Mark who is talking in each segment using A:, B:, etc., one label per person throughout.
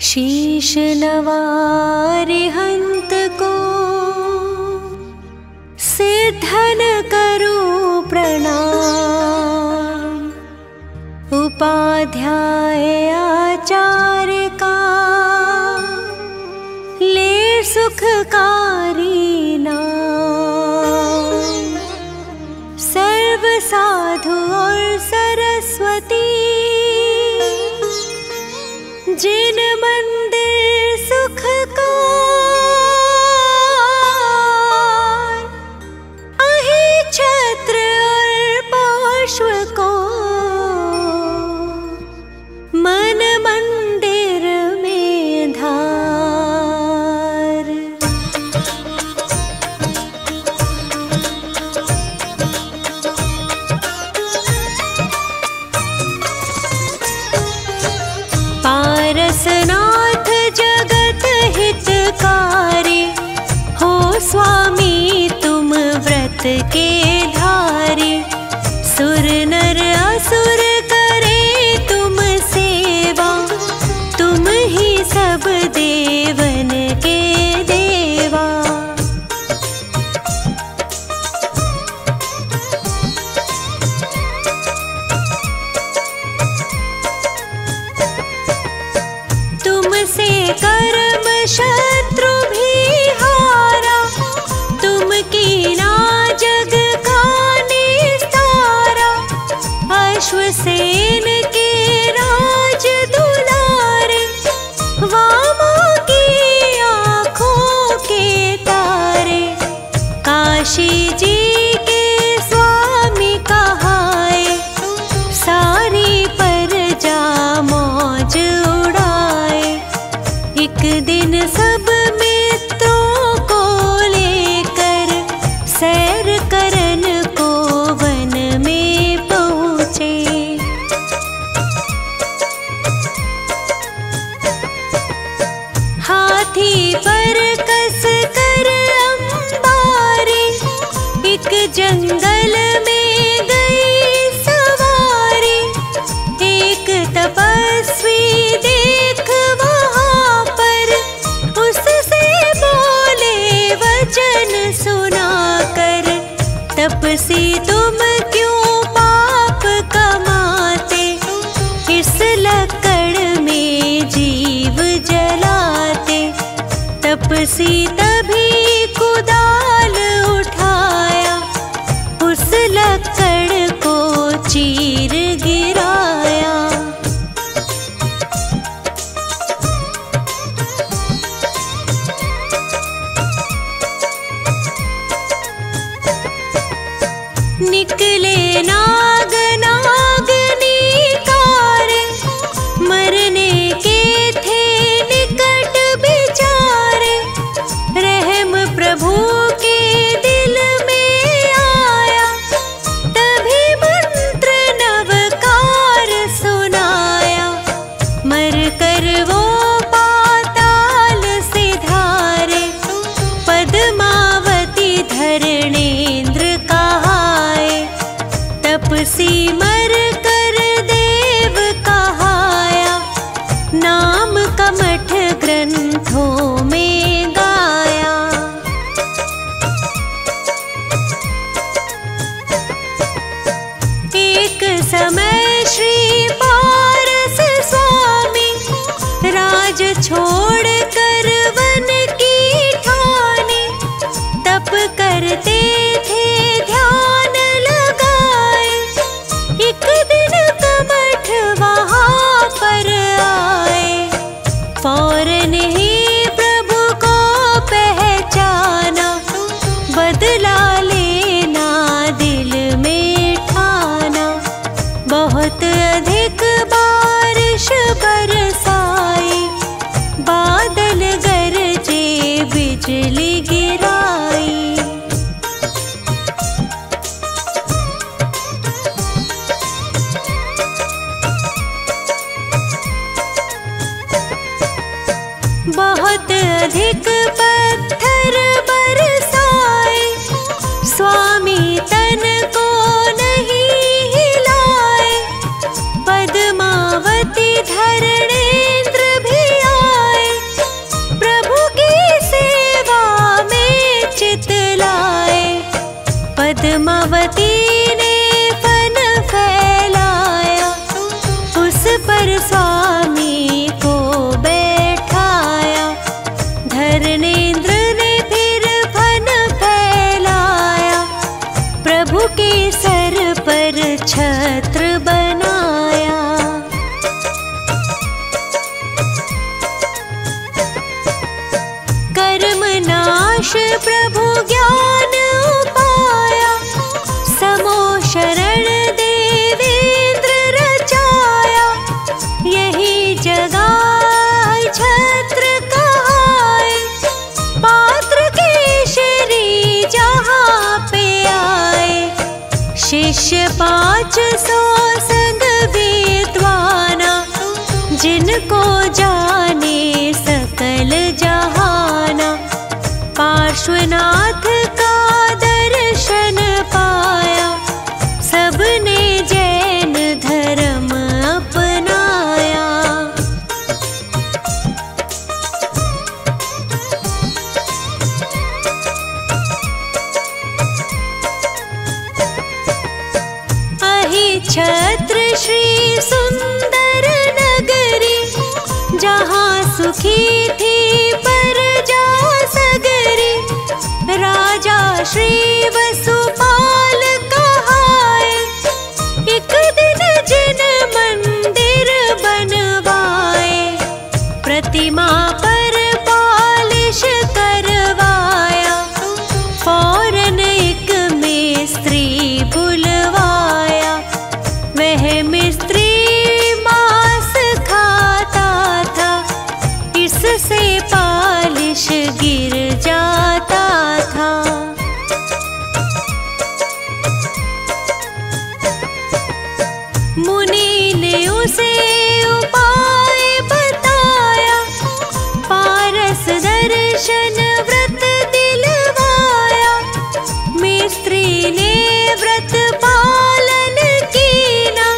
A: शीश नवारे हंत को सिद्धन करूं प्रणाम। उपाध्याय आचार्य का ले सुखकारी नाम। सर्व साधु और सरस्वती जिन मंदिर सुख का अहि छत्र और पार्श्व को मन मंदिर में धार। पारसनाथ जगत हितकारी हो स्वामी तुम व्रत के धारी। सुर नर असुर करे तुम सेवा, तुम ही सब देवन के देवा। तुमसे कर्म शत्रु भी हारा, तुम कीना जग का निस्तारा। अश्वसेन के राज दुलारे, वामा की आँखों के तारे। काशी जी के स्वामी कहाए, सारी प्रजा मौज उड़ाए। एक दिन सब मित्रों को लेकर सैर करन को वन में पहुँचे। हाथी पर कस कर अंबारी, एक जंगल में गई सवारी। एक तपस्वी देख वहाँ पर, उससे बोले वचन सुनाकर। तपसी तुम क्यों पाप कमाते, इस लकड़ में जीव जलाते। तपसी तभी कुदाल उठाया, उस लकड़ को चीर गिराया। निकले नाग नागनी कारे, मरने के थे निकट बिचारे। रहम प्रभु के दिल में आया, तभी मंत्र नवकार सुनाया। मर कर वो पाताल से धारे, पद्मावती धरणेन्द्र कहाए। तपसी मर कर देव कहाया, नाम कमठ ग्रंथों में गाया। एक समय श्री पारस स्वामी राज छोड़ कर वन की ठाने। तप करते थे ध्यान लगाए, एक दिन कमठ वहाँ पर आए। फौरन ही प्रभु को पहचाना, बदला लेना दिल में ठाना। बहुत अधिक बारिश बरसाई, बादल गरजे बिजली गिराई। बहुत अधिक पत्थर बरसाए, स्वामी तन को नहीं हिलाए। पद्मावती धरणेन्द्र भी आए, पर स्वामी को बैठाया। धर्मेंद्र ने फिर फन फैलाया, प्रभु के सर पर छत्र बनाया। कर्म नाश प्रभु ज्ञान उपाया, समो शरण देवेंद्र रचाया। यही जगाए छत्र कहाए, पात्र केशरी जहाँ पे आए। शिष्य 500 संग विद्वाना, जिनको जाने सकल जहाना। पार्श्वनाथ का दर्शन पाया, सबने जैन धर्म अपनाया। अहिछत्र श्री सुंदर नगरी, जहाँ सुखी थी प्रजा सगरी। राजा श्री वसुपाल कहाए, एक दिन जिन मंदिर बनवाए। प्रतिमा पर पालिश करवाया, फौरन एक मिस्त्री बुलवाया। वह मिस्त्री मांस खाता था, इससे पालिश गिर जाता था। मुनि ने उसे उपाय बताया, पारस दर्शन व्रत दिलवाया। मिस्त्री ने व्रत पालन कीना,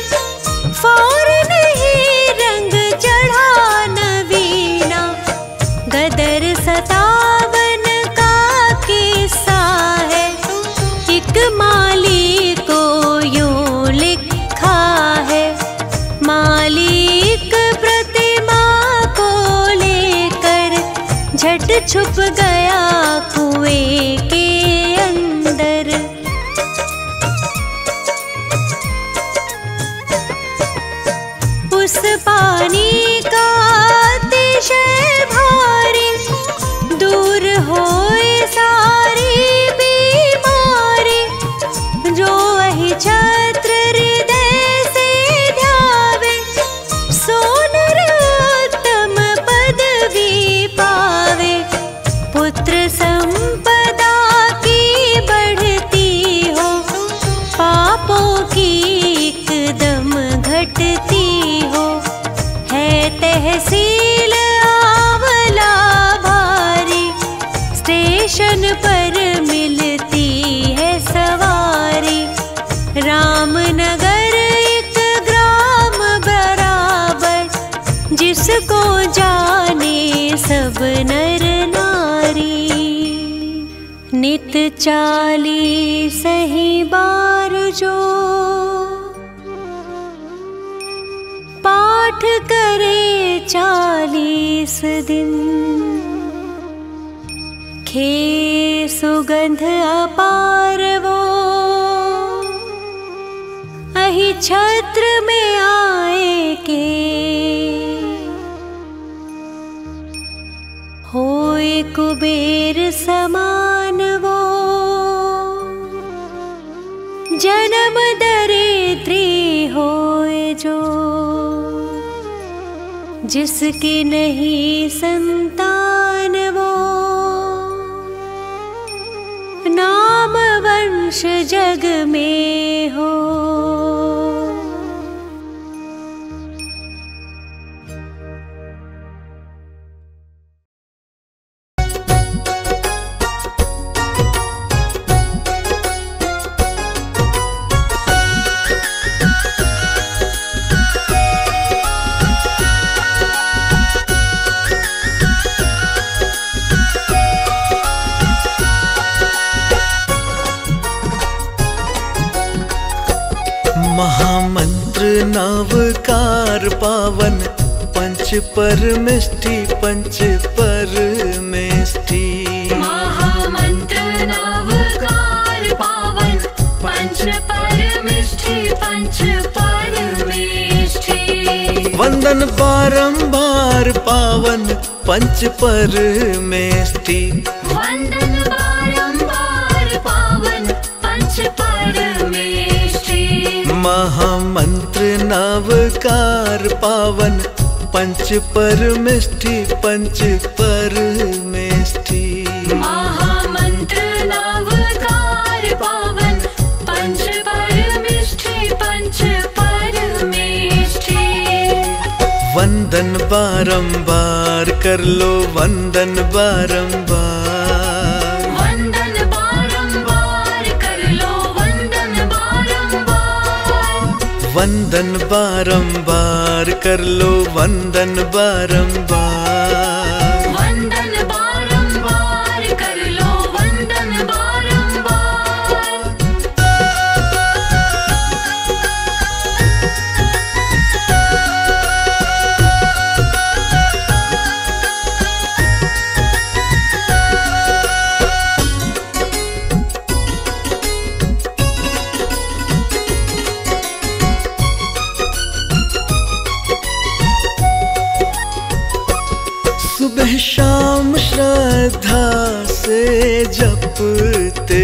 A: फौरन ही रंग चढ़ा नवीना। गदर 57 का किस्सा है, एक माली को यूं लिखा है। मालिक प्रतिमा को लेकर झट छुप गया कुएं के अंदर। उस पानी का अतिशय भारी, दूर होए सारी बीमारी। जो वही छत्र हृदय से ध्यावे, सो नरोत्तम पदवी पावे। पुत्र संपदा की बढ़ती हो, पापों की एकदम घटती हो। है तहसील आंवला भारी, स्टेशन पर मिलती है सवारी। रामनगर एक ग्राम बराबर, जिसको जाने सब नर नारी। नित 40 ही बार जो पाठ करे 40 दिन। खे सुगंध अपार वो, अहिछत्र में आए के। होए कुबेर समान वो, जन्म दरिद्री होए जो। जिसकी नहीं संतान वो, नाम वंश जग में हो।
B: नवकार पावन पंच परमेष्ठि पंच परमेष्ठि।
A: महामंत्र नवकार पावन पंच परमेष्ठि पंच परमेष्ठि।
B: वंदन बारंबार पावन पंच परमेष्ठि।
A: वंदन बारंबार पावन पंच परमेष्ठि।
B: महामंत्र नवकार पावन पंच परमेष्ठि पंच परमेष्ठि।
A: महामंत्र नवकार पावन पंच परमेष्ठि पंच परमेष्ठि।
B: वंदन बारंबार कर लो वंदन बारंबार।
A: वंदन बारंबार कर लो वंदन बारंबार।
B: वंदन बारंबार कर लो वंदन बारंबार।
A: वंदन बारंबार कर लो वंदन बारंबार।
B: सुबह शाम श्रद्धा से जपते।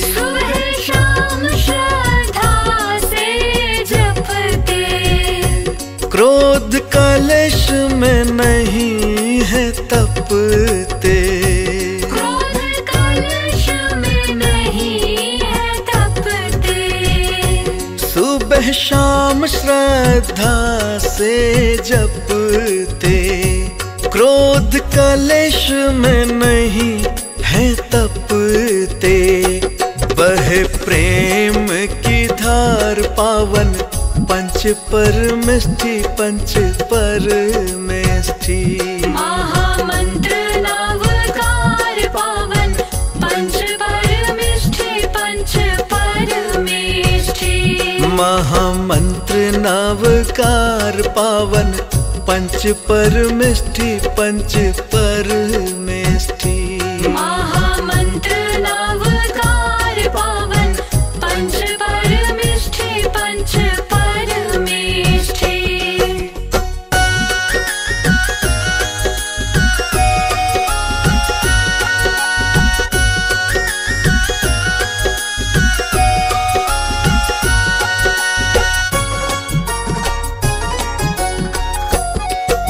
A: सुबह शाम श्रद्धा से जपते।
B: क्रोध कलेश में नहीं है तपते।
A: क्रोध कलश में नहीं है तपते।
B: सुबह शाम श्रद्धा से जपते। क्रोध कलेश में नहीं है तपते। बहे प्रेम की धार पावन पंच परमेष्ठि पंच परमेष्ठि।
A: महामंत्र नवकार पावन पंच परमेष्ठि पंच परमेष्ठि।
B: महामंत्र नवकार पावन पंच परमेष्ठि पंच परमेष्ठि।
A: महामंत्र नवकार पावन पंच परमेष्ठि पंच परमेष्ठि।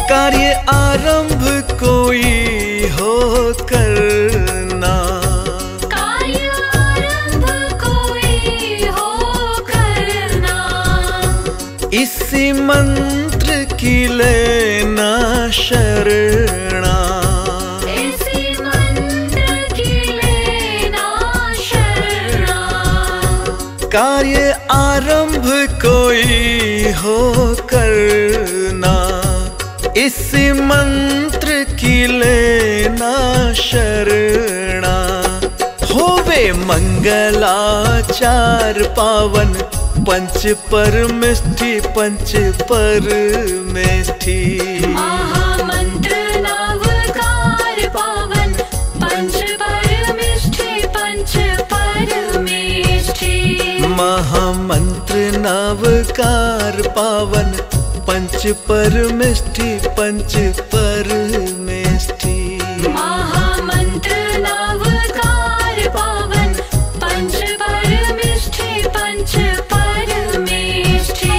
B: कार्य आरंभ कोई हो करना।
A: कार्य आरंभ कोई हो करना।
B: इसी मंत्र की लेना शरणा।
A: इसी मंत्र की लेना शरणा।
B: कार्य आरंभ कोई हो करना। इसी मंत्र की लेना शरणा। होवे मंगलाचार पावन पंच परमेष्ठि पंच परमेष्ठि।
A: महामंत्र नवकार पावन पंच परमेष्ठि पंच परमेष्ठि।
B: महामंत्र नवकार पावन पंच परमेष्ठि पंच परमेष्ठि।
A: महामंत्र नवकार पावन पंच परमेष्ठि पंच परमेष्ठि।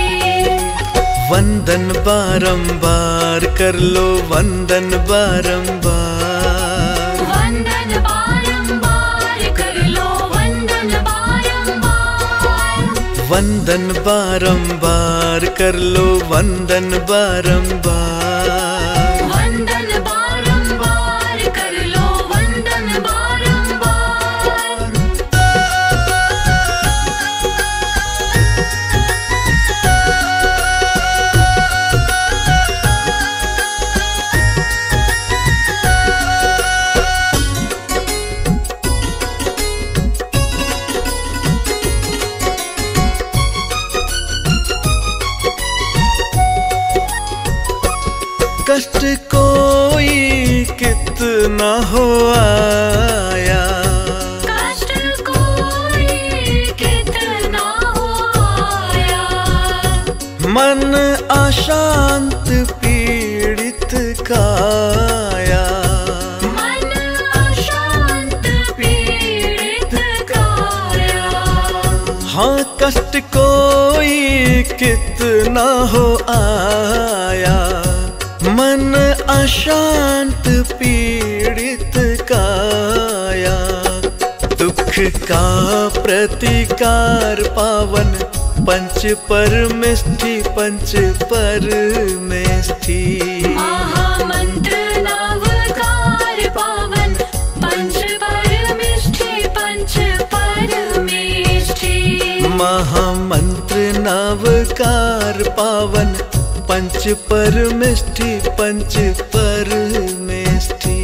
B: वंदन बारंबार कर लो वंदन बारंबार।
A: वंदन बारंबार कर लो वंदन बारंबार।
B: वंदन बारंबार कर लो वंदन बारंबार।
A: वंदन बारंबार कर लो वंदन बारंबार।
B: कष्ट कोई कितना हो आया,
A: कष्ट कोई कितना हो आया,
B: मन अशांत पीड़ित काया,
A: मन अशांत पीड़ित काया।
B: हाँ कष्ट कोई कितना हो आया, मन अशांत पीड़ित काया। दुख का प्रतिकार पावन पंच परमेष्ठी, पंच परमेष्ठी।
A: महामंत्र नवकार पावन पंच परमेष्ठी, पंच परमेष्ठी।
B: महामंत्र नवकार पावन पंच परमेष्ठी, पंच परमेष्ठी।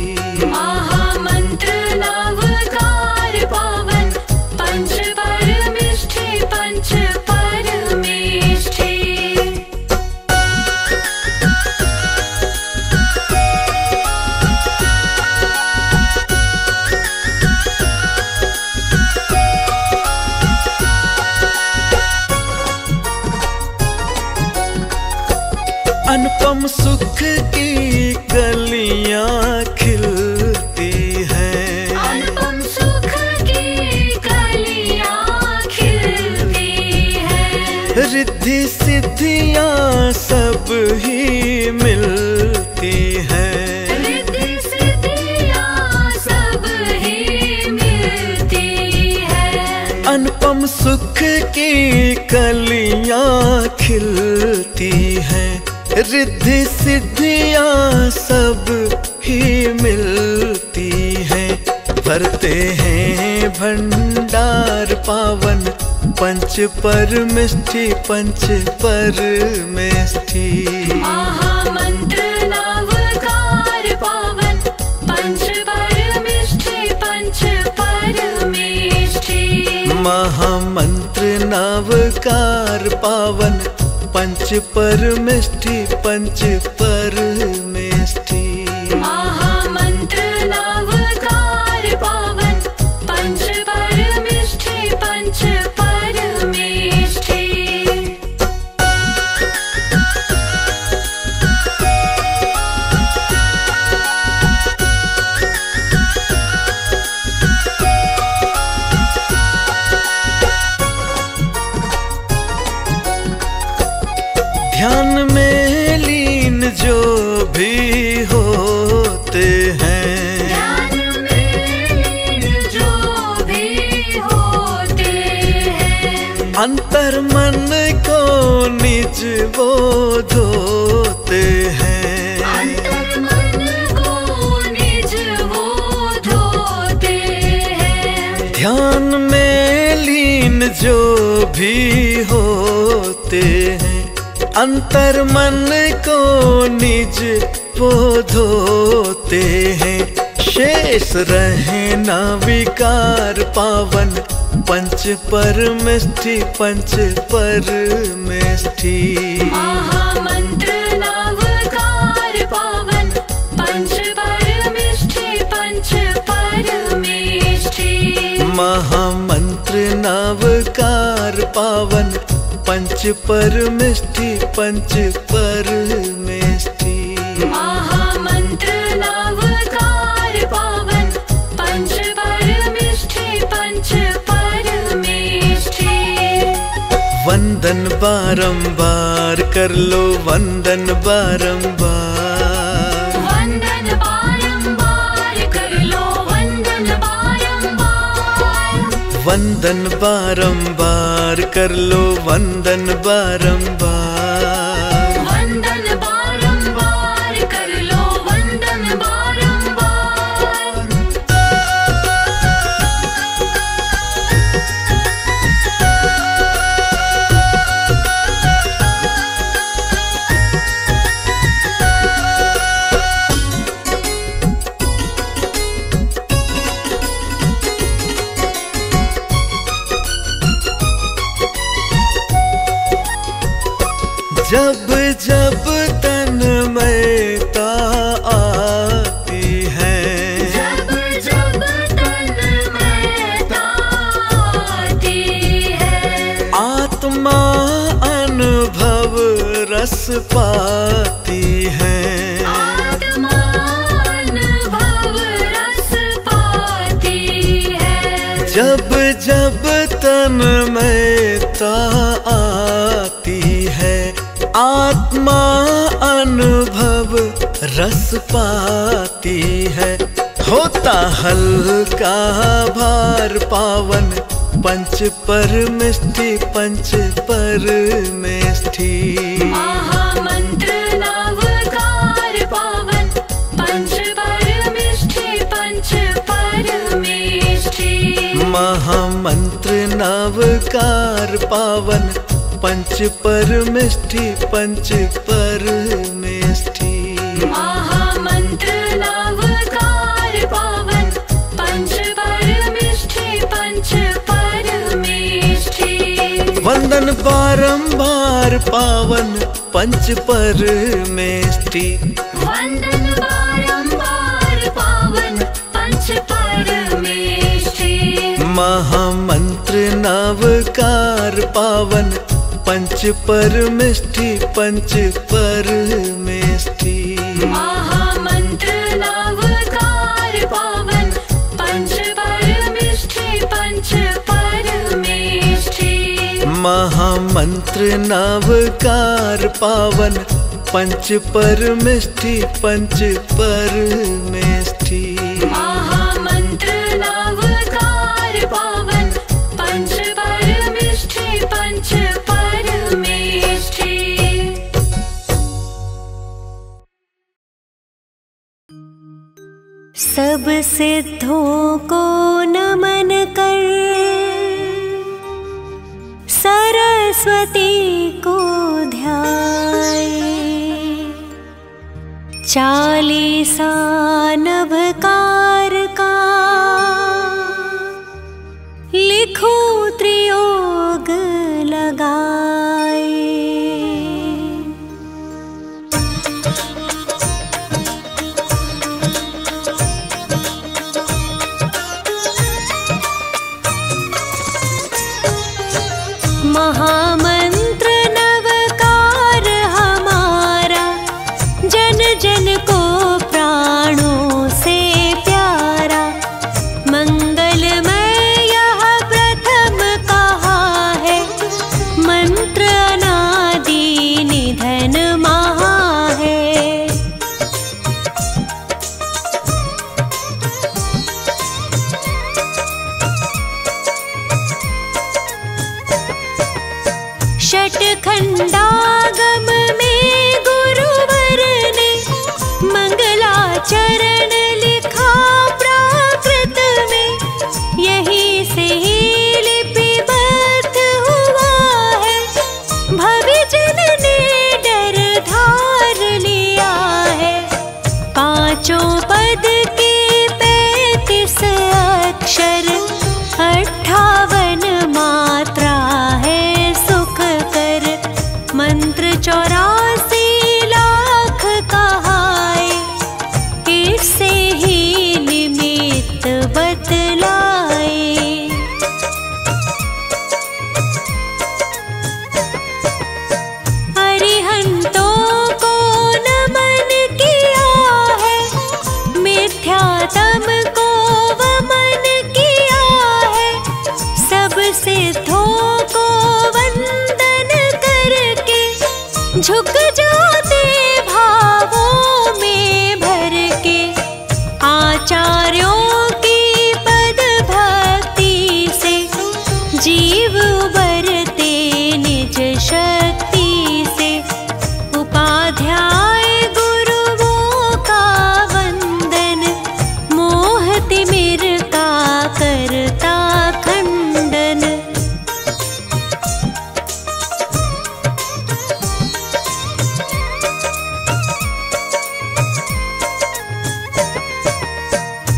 A: महामंत्र नवकार पावन पंच परमेष्ठी, पंच परमेष्ठी।
B: अनुपम सुख की कलियां खिलती हैं,
A: अनुपम सुख की कलियां खिलती हैं,
B: रिद्धि सिद्धियां सब ही मिलती हैं,
A: रिद्धि सिद्धियां सब ही मिलती हैं।
B: अनुपम सुख की कलियां खिलती हैं, रिद्धि सिद्धियां सब ही मिलती हैं। भरते हैं भंडार पावन पंच परमेष्ठी, पंच परमेष्ठी।
A: महामंत्र नवकार पावन पंच परमेष्ठी, पंच परमेष्ठी।
B: महामंत्र नवकार पावन पंच परमेष्ठी, पंच परमेष्ठी।
A: महामंत्र नवकार पावन पंच परमेष्ठी, पंच परमेष्ठी।
B: ध्यान में लीन जो भी होते हैं,
A: ध्यान में लीन जो भी होते हैं,
B: अंतर मन को निज वो धोते हैं,
A: अंतर मन को निज वो धोते हैं।
B: ध्यान में लीन जो भी होते हैं, अंतर मन को निज वो धोते हैं। शेष रहे ना विकार पावन पंच परमेष्ठी, पंच परमेष्ठी।
A: महामंत्र नवकार पावन पंच परमेष्ठी, पंच परमेष्ठी।
B: महामंत्र नवकार पावन पंच परमेष्ठी, पंच परमेष्ठी।
A: महामंत्र नवकार पावन पंच परमेष्ठी, पंच परमेष्ठी।
B: वंदन बारंबार कर लो, वंदन बारंबार,
A: वंदन बारंबार कर लो, वंदन बारंबार,
B: वंदन बारंबार कर लो, वंदन बारंबार,
A: वंदन बारंबार कर लो, वंदन बारंबार।
B: जब जब तन्मयता आती है, आत्मा अनुभव रस पाती है। होता हल्का भार पावन, पंच परमिष्ठि पंच परमेष्ठि।
A: महामंत्र नवकार पावन, पंच परमिष्ठि पंच परमेष्ठि।
B: महामंत्र नवकार पावन, पंच परमिष्ठि पंच परमेष्ठि।
A: महामंत्र नवकार पावन, पंच परमिष्ठि पंच परमेष्ठि।
B: वंदन बारंबार पावन पंच परमेष्ठि।
A: वंदन बारंबार पावन पंच परमेष्ठि।
B: महामंत्र नवकार पावन, पंच परमिष्ठि पंच परमेष्ठि।
A: महामंत्र नवकार पावन, पंच परमिष्ठि पंच परमेष्ठि।
B: महामंत्र नवकार पावन, पंच परमिष्ठि पंच परमेष्ठि।
A: महामंत्र नवकार पावन, पंच परमिष्ठि पंच परमेष्ठि।
C: सब सिद्धों को नमन कर, सरस्वती को ध्याए। चालीसा नभकार का, लिखो त्रियोग लगाए। महामंत्र नवकार हमारा, जन जन को प्राणों से प्यारा। मंगलमय यह प्रथम कहा है, मंत्र अनादि निधन महा है। षटखंडागम में गुरुवर ने, मंगलाचरण लिखा प्राकृत में। यही से ही लिपिबद्ध हुआ है, भविजन ने डर धार लिया है। पांचों पद के 35 अक्षर, 58 मात्रा है सुख कर। मंत्र 84 लाख कहाए, इससे ही निमित्त बतलाए। अरिहंतों को नमन किया है, मिथ्यात्म को वमन किया है। सब सिद्धों को वंदन करके, झुक जाते भावों में भर के। आचार्यों की पद भक्ति से, जीव उबरते निज शक्ति से। उपाध्याय गुरुओं का वंदन, मोह तिमिर का करता खंडन।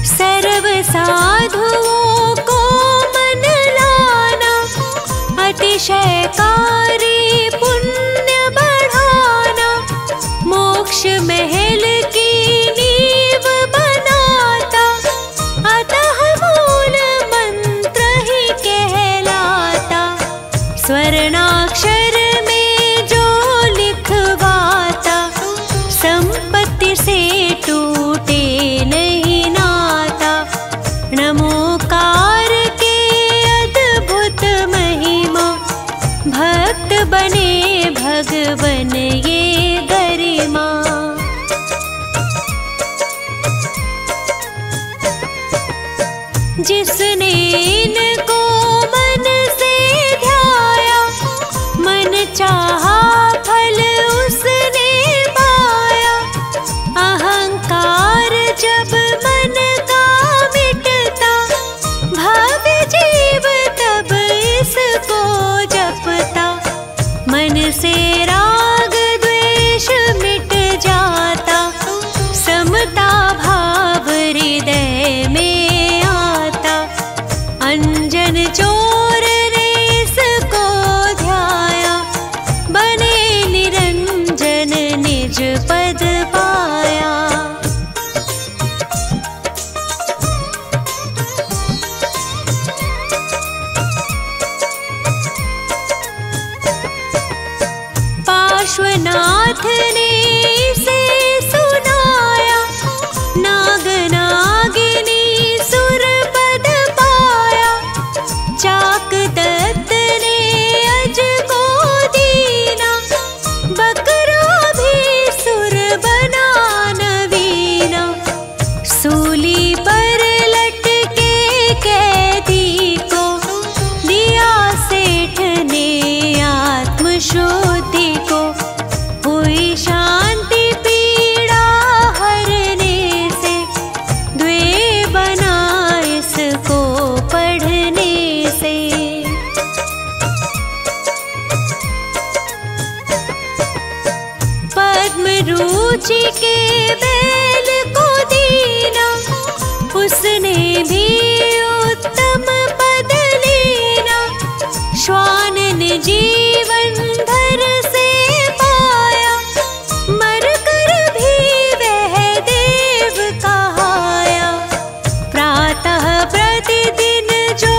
C: सर्व साधुओं को मन लाना, अतिशयकारी पुण्य बढ़ाना। मोक्ष महल की नींव बनाता, अतः मूल मंत्र ही कहलाता। स्वर्णाक्षर में जो लिखवाता, संपत्ति से टूटे नहीं नाता। नमोकार के बन ये गरिमा। जिसने इनको मन से ध्याया, मन चाहा फल उसने पाया। अहंकार जब मन का मिटता, भव्य जीव तब इसको जपता। मन से राग द्वेष मिट जाता, समता भाव हृदय में आता। अंजन चोर ने इसको ध्याया, बने निरंजन निज पद पाया। पार्श्वनाथ ने इसे सुनाया, नाग नागिनी सुर पद पाया। चाक दत्त ने अज को दीना, बकरा भी सुर बना नवीना। सूली पर लटके कैदी को दिया सेठ ने आत्मशुद्धि को। हुई शांति पीड़ा हरने से, द्वे बना इसको पढ़ने से। पद्म रुचि के बैल को दीना, उसने भी उत्तम पद लेना। श्वान ने जीवन धर से पाया, मर कर भी वह देव कहाया। प्रातः प्रतिदिन जो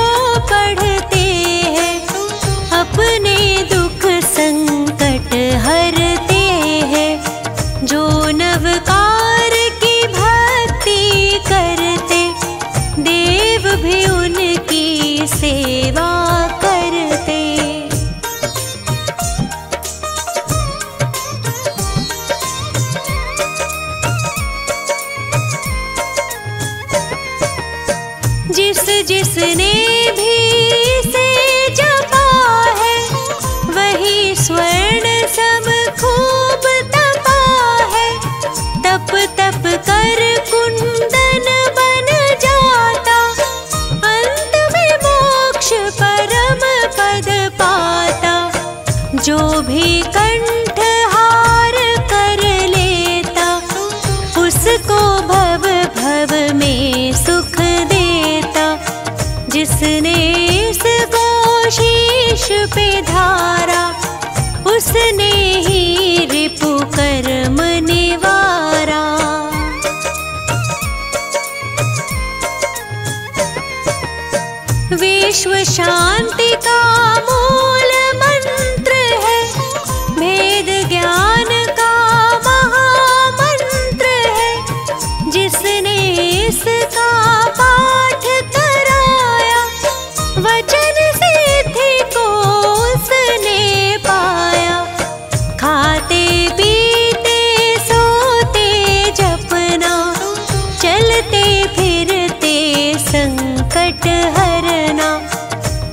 C: पढ़ते हैं, अपने दुख संकट हरते हैं। जो नवकार की भक्ति करते, देव भी उनकी सेवा करते। जिस जिसने भी इसे जपा है, वही स्वर्ण सम खूब तपा है। तप तप कर कुंदन बन जाता, अंत में मोक्ष परम पद पाता। जो भी कंठ हार कर लेता, उसको भव भव में सुख देता। जिसने इसको शीश पे धारा, उसने ही रिपु कर्म निवारा। विश्व शांति का मूल मंत्र है, भेद ज्ञान का महामंत्र है। जिसने इसका पाठ कराया, वचन सिद्धि को उसने पाया। खाते पीते सोते जपना, चलते फिरते संकट हरना।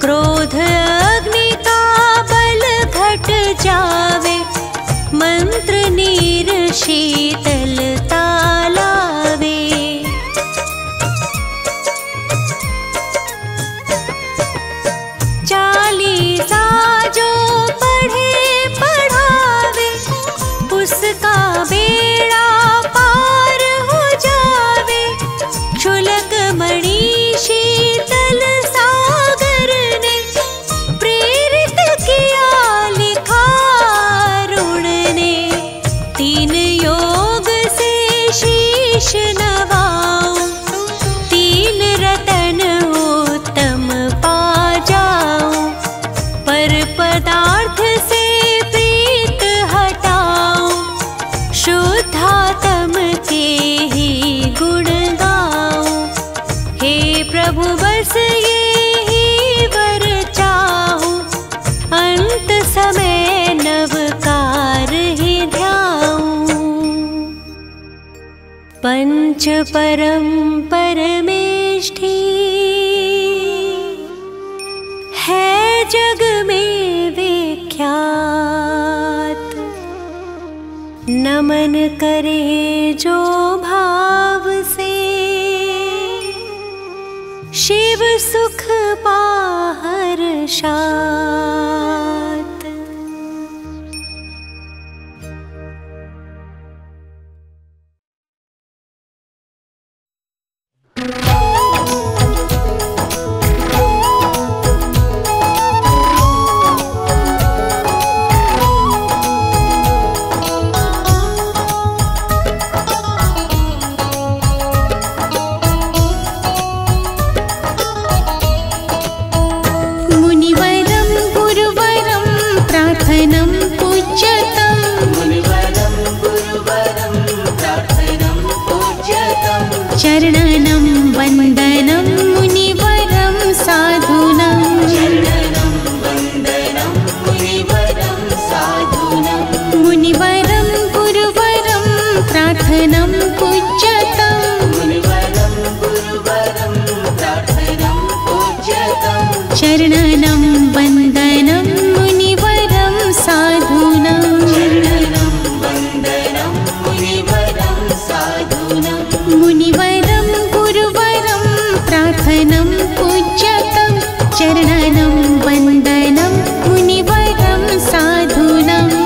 C: क्रोध अग्नि का बल घट जावे, मंत्र नीर शीतलता लावे। चालीसा जो पढ़े पढ़ावे, उसका बेड़ा पार हो जावे। क्षुलक मणि शीतल सागर ने, प्रेरित किया लिखा अरुण ने। तीन योग से शीश नवाऊं, तीन रतन उत्तम पा जाऊं। पर पदार्थ से प्रीत हटाऊं, शुद्धात्म के ही गुण गाऊं। हे प्रभु बस ये ही वर चाहूं, अंत समय नव का पंच परम परमेष्ठी है जग में विख्यात। नमन करे जो भाव से शिव सुख पाहर शात। चरणनं वन्दनं मुनिवरं साधूनं। मुनिवरं गुरुवरं प्रार्थनं पूज्यतं। चरणनं वन्दनं मुनिवरं साधूनं। मुनिवरं गुरुवरं प्रार्थनं पूज्यतं। चरणनं वन्दनं मुनिवरं साधूनं।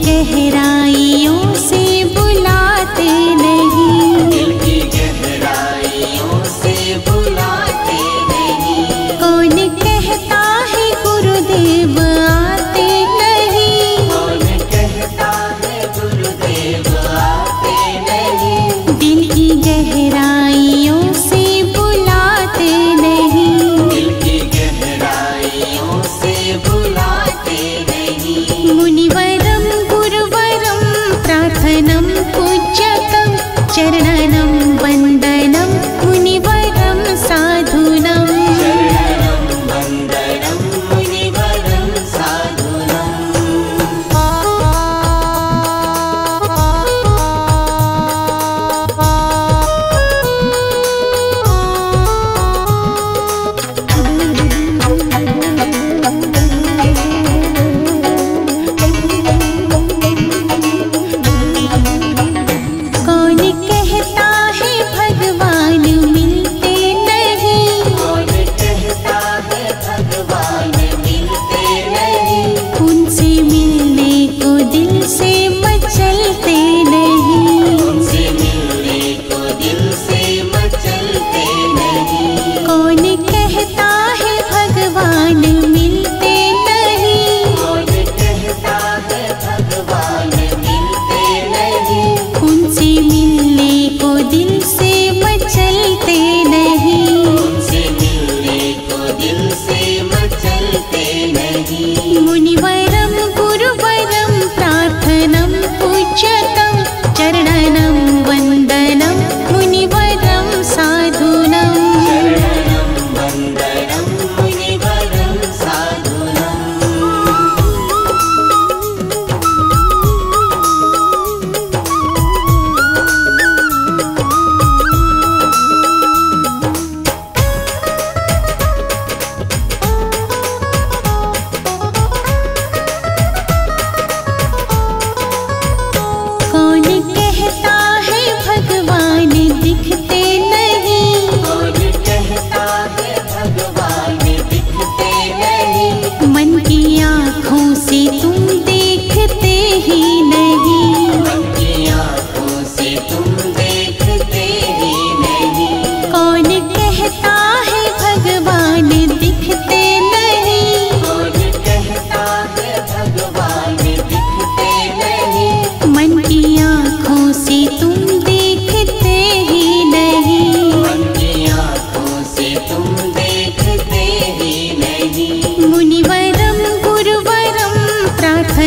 C: गहराइयों से बुलाते नहीं। दिल की गहराइयों से बुलाते नहीं। कौन कहता है गुरुदेव आते नहीं। कौन कहता है गुरुदेव आते नहीं। दिल की गहराइयों से बुलाते नहीं। दिल की गहराइयों से बुलाते नहीं। मुनिवरं गुरुवरं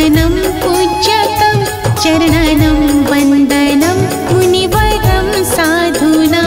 C: प्रार्थनं पूज्यतं चरणनं वन्दनं मुनिवरं साधूनां।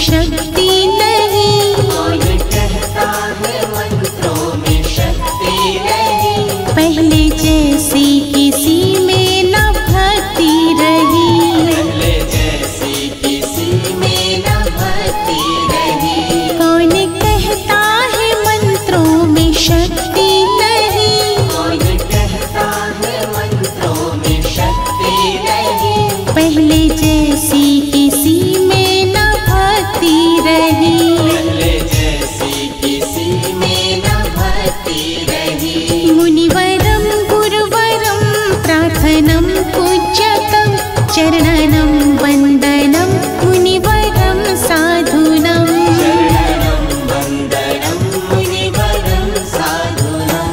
C: शक्ति नहीं, कौन कहता है मंत्रों में शक्ति नहीं। पहले जैसी किसी में न भक्ति रही, पहले जैसी किसी में न भक्ति रही। कौन कहता है मंत्रों में शक्ति नहीं, कौन कहता है मंत्रों में शक्ति नहीं। पहले जैसी किसी में न भक्ति रही, पहले जैसी किसी में न भक्ति रही। मुनिवरं गुरुवरं प्रार्थनं पूज्यतं चरणनं वन्दनं मुनिवरं साधूनां। चरणनं वन्दनं मुनिवरं साधूनां।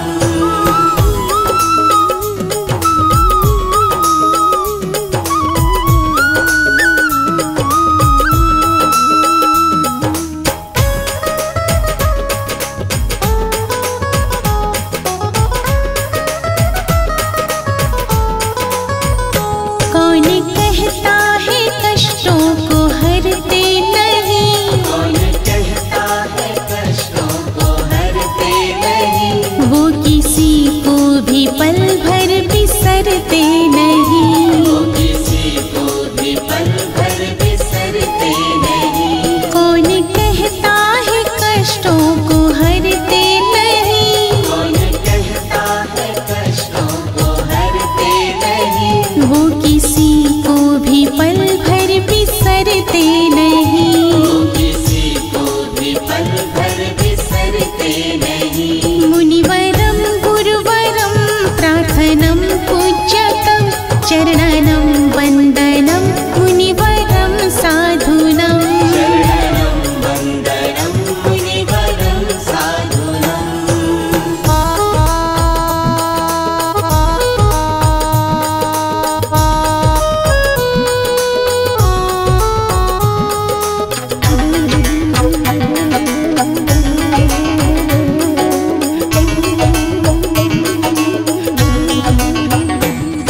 C: कौन कहता है कष्टों को हरते नहीं, कौन कहता है कष्टों को हरते नहीं। वो किसी को भी पल भर बिसरते नहीं, वो किसी को भी पल भर बिसरते नहीं। कौन कहता है कष्टों को हरते नहीं, कौन कहता है कष्टों को हरते नहीं। वो किसी को भी पल भर बिसरते नहीं, वो किसी को भी पल भर बिसरते नहीं। मुनिवरं गुरुवरं प्रार्थनं पूज्यतं चरणनं वन्दनं मुनिवरं साधूनां। चरणनं वन्दनं मुनिवरं साधूनां।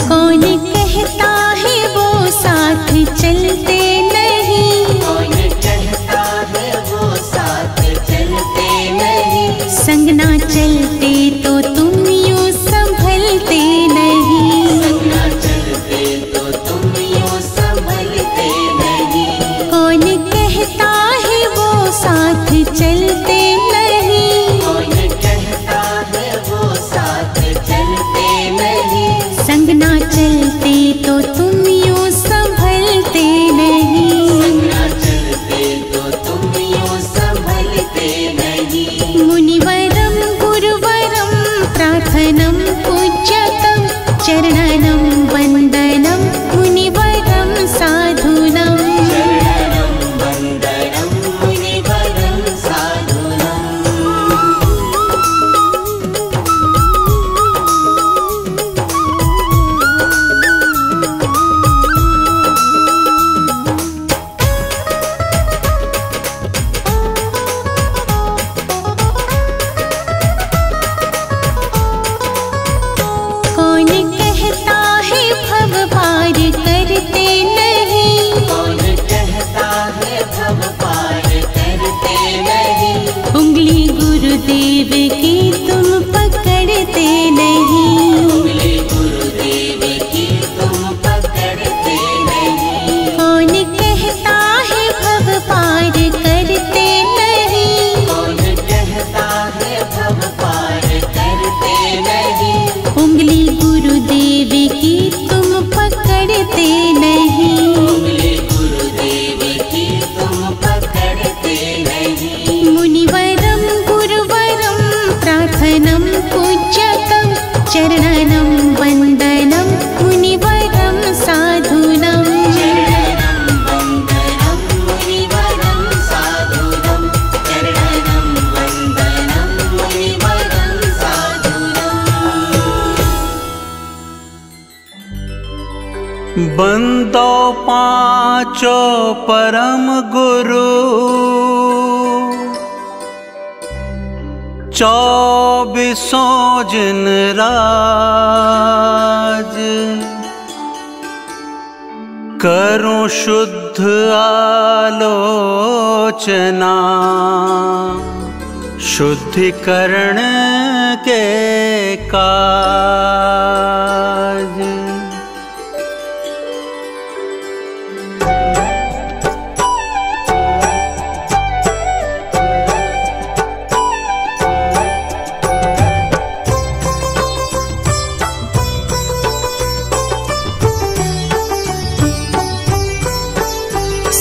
C: कौन कहता है वो साथ चल
D: बंदो पांचो परम गुरु, 24 जिन राज। करूं शुद्ध आलोचना, शुद्धिकरण के काज।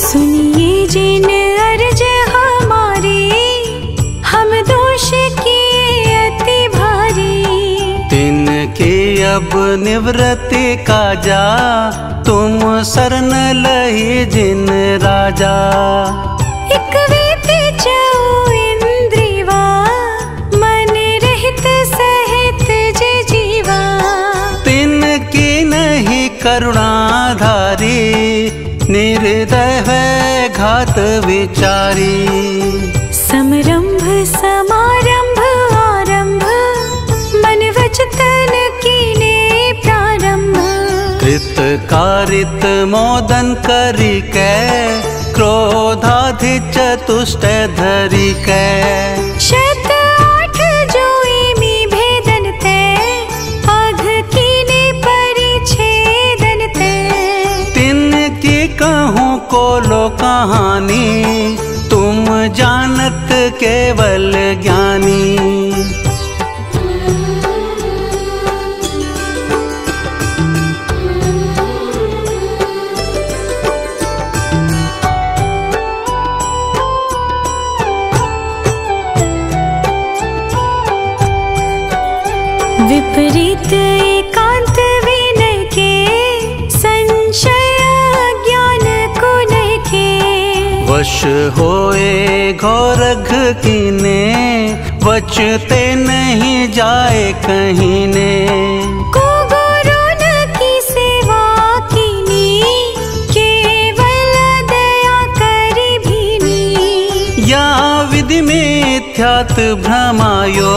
C: सुनिए जिन अर्ज हमारी, हम दोष किए अति भारी।
D: तिनकी अब निवृत्ति काजा, तुम शरण लही जिन राजा।
C: एक वेति चऊ इंद्रिवा, मन रहित सहित जे जीवा।
D: तिनकी नहीं करुणाधारी, निर्दय है घात विचारी।
C: समरंभ समारंभ आरंभ, मन वचन कीने प्रारंभ।
D: कृत कारित मोदन करी कै, क्रोधाधि चतुष्ट धरी कै।
C: शत 8 जोईमी भेदन ते, आघ कीने परिच्छेदन ते।
D: तिनकी कहूँ को लो कहानी, तुम जानत केवल ज्ञानी।
C: विपरीत एकांत विनय के, संशय ज्ञान को नहीं के।
D: वश होए घोरघ कीने, वचते नहीं जाए कहीं ने।
C: को गुरु न की सेवा कीनी, केवल दया करी भीनी।
D: या विधि मिथ्यात भ्रमायो,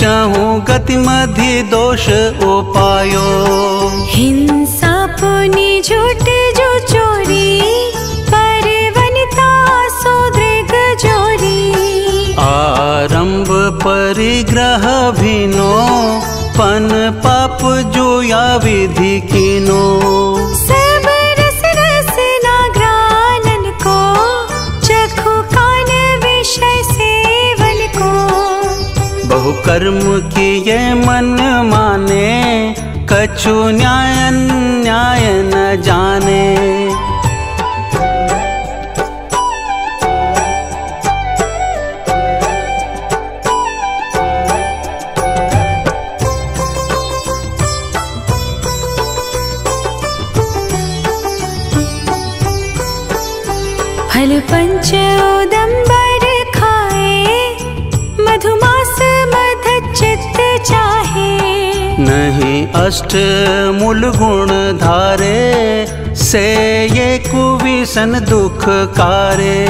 D: चाहूं गति मधि दोष उपायो।
C: हिंसा पुनि झूठ जो चोरी, पर वनिता सो दृग जोरी।
D: आरंभ परिग्रह भिनो, पन पाप जो या विधि कीनो।
C: सब रस रस नाग्रानन को, चखु कान विषय सेवन को।
D: बहु कर्म किए मन माने, कछु न्याय न्याय न जाने।
C: फल पंच उदंबर खाए, मधुमास मध चित्त चाहे।
D: नहीं अष्ट मूल गुण धारे, से ये कुविसन दुख कारे।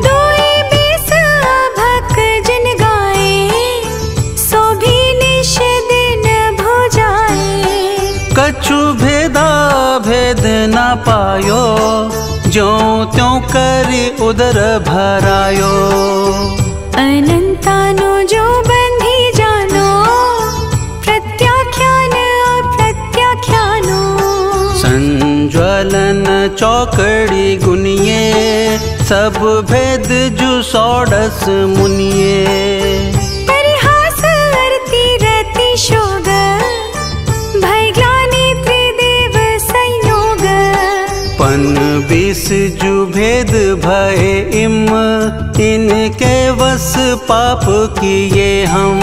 C: दोई बीस अभक जिन गाए, सो भी निश दिन भुजाए।
D: कछु भेदा भेद न पायो, ज्यों त्यों करी उदर भरायो।
C: अनंतानो जो बंधी जानो, प्रत्याख्यान अप्रत्याख्यानो।
D: संज्वलन चौकड़ी गुनिये, सब भेद जु 16 मुनिये।
C: परिहास अरति रति शोग, भय ग्लानि त्रिदेव संयोग।
D: पन 20 जु भेद भय इम, इनके वस पाप किए हम।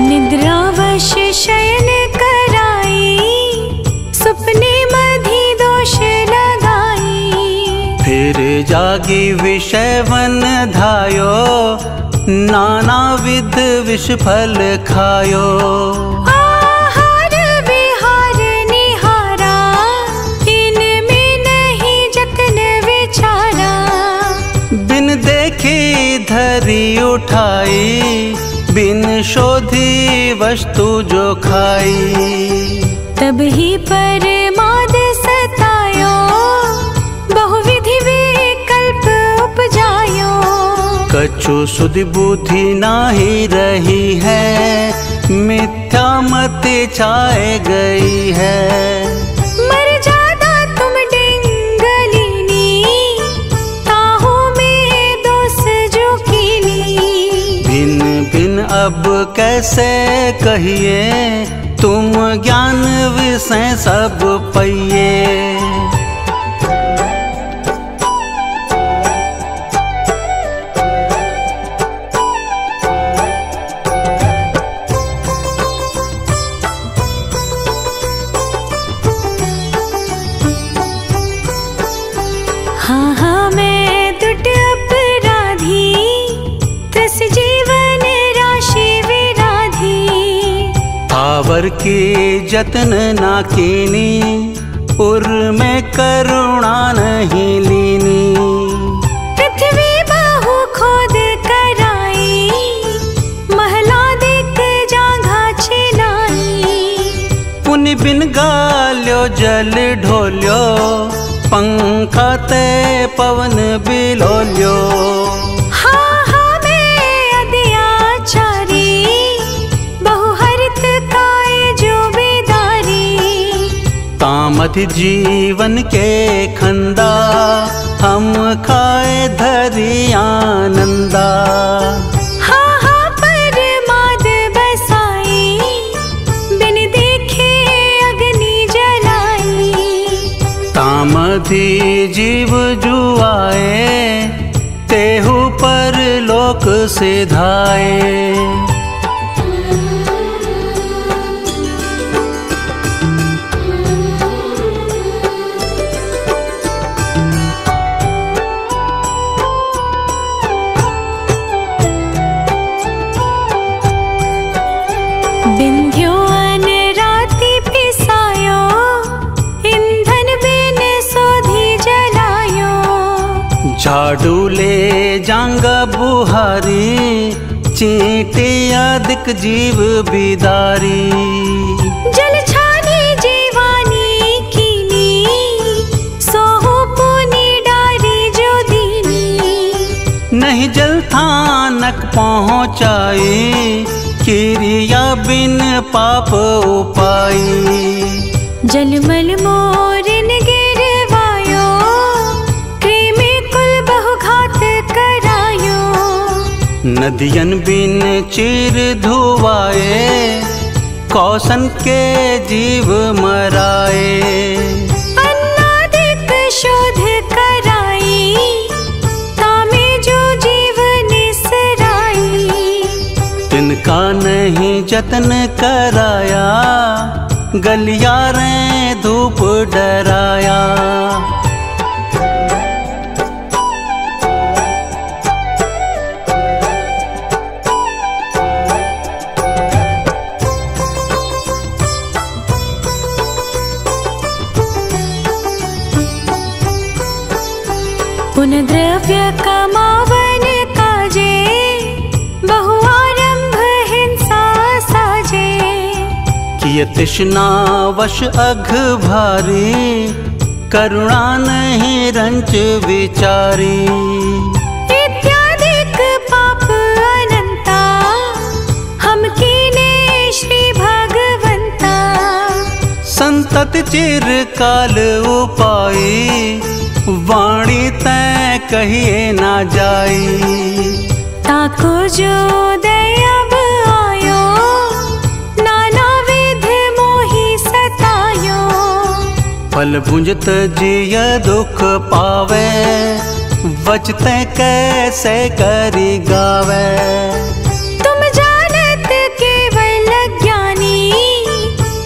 C: निद्रावश शयन कराई,
D: जागी विषय वन धायो, नाना विध विष फल खायो।
C: आहार विहार निहारा, इनमें नहीं जतन विचारा।
D: बिन देखी धरी उठाई, बिन शोधी वस्तु जो खाई।
C: तब ही परमाद सतायो, बहुविधि विकल्प उपजायो।
D: कछु सुधि बुद्धि नाही रही है, मिथ्या मति छाए गई है।
C: मर जादा तुम डिंगलिनी, ताहू में दोष जो कीनी।
D: भिन भिन अब कैसे कहिए, तुम ज्ञान विषय सब पइए।
C: हाँ हाँ मैं दुट अपराधी, त्रस जीवन राशि विराधी।
D: आवर की जतन ना कीनी, उर में करुणा नहीं लीनी।
C: पृथ्वी बहु खोद कराई, महला दिक जांघा छिलाई।
D: पुनि बिन गाल्यो जल ढोल्यो, पंखा ते पवन बिलोल्यो।
C: हाँ हाँ मैं अत्याचारी, बहुहरित काय जो बेदारी।
D: तामधि जीवन के खंदा, हम खाए धरी आनंदा।
C: हाँ हाँ परमाद बसाई, बिन देखे अग्नि जलाई।
D: तामधि जीव जुआए, तेहु पर लोक सिधाए।
C: बिंध्यो अनराति पिसायो, ईंधन बिन सोधी जलायो।
D: झाड़ू ले जांगा बुहारी, चींटी अधिक जीव बिदारी।
C: जल छानी जीवानी कीनी, सोहु पुनि डारी जो दीनी।
D: नहीं जल थानक पहुँचाई, क्रिया बिन पाप उपाई।
C: जलमल मोरिन गिरवायो, कृमि कुल बहुघात करायो।
D: नदियन बिन चीर धुआए, कौशन के जीव मराए।
C: अन्नादिक शोध कराई, तामे जो जीव निसराई।
D: तिनका नहीं जतन कराया, गलियारे धूप डराया।
C: पुन द्रव्य कमावन काजे, बहु आरंभ हिंसा साजे।
D: किय तृष्णा वश अघ भारी, करुणा नहीं रंच विचारी।
C: इत्यादिक पाप अनंता, हम कीने श्री भगवंता।
D: संतत चिरकाल उपाई, वाणी तै कहिए ना जाई।
C: ताको जो दयाब आयो, नाना विध मोहि सतायो।
D: फल भुंजत जिय दुख पावे, वचते कैसे करी गावे।
C: तुम जानत केवल ज्ञानी,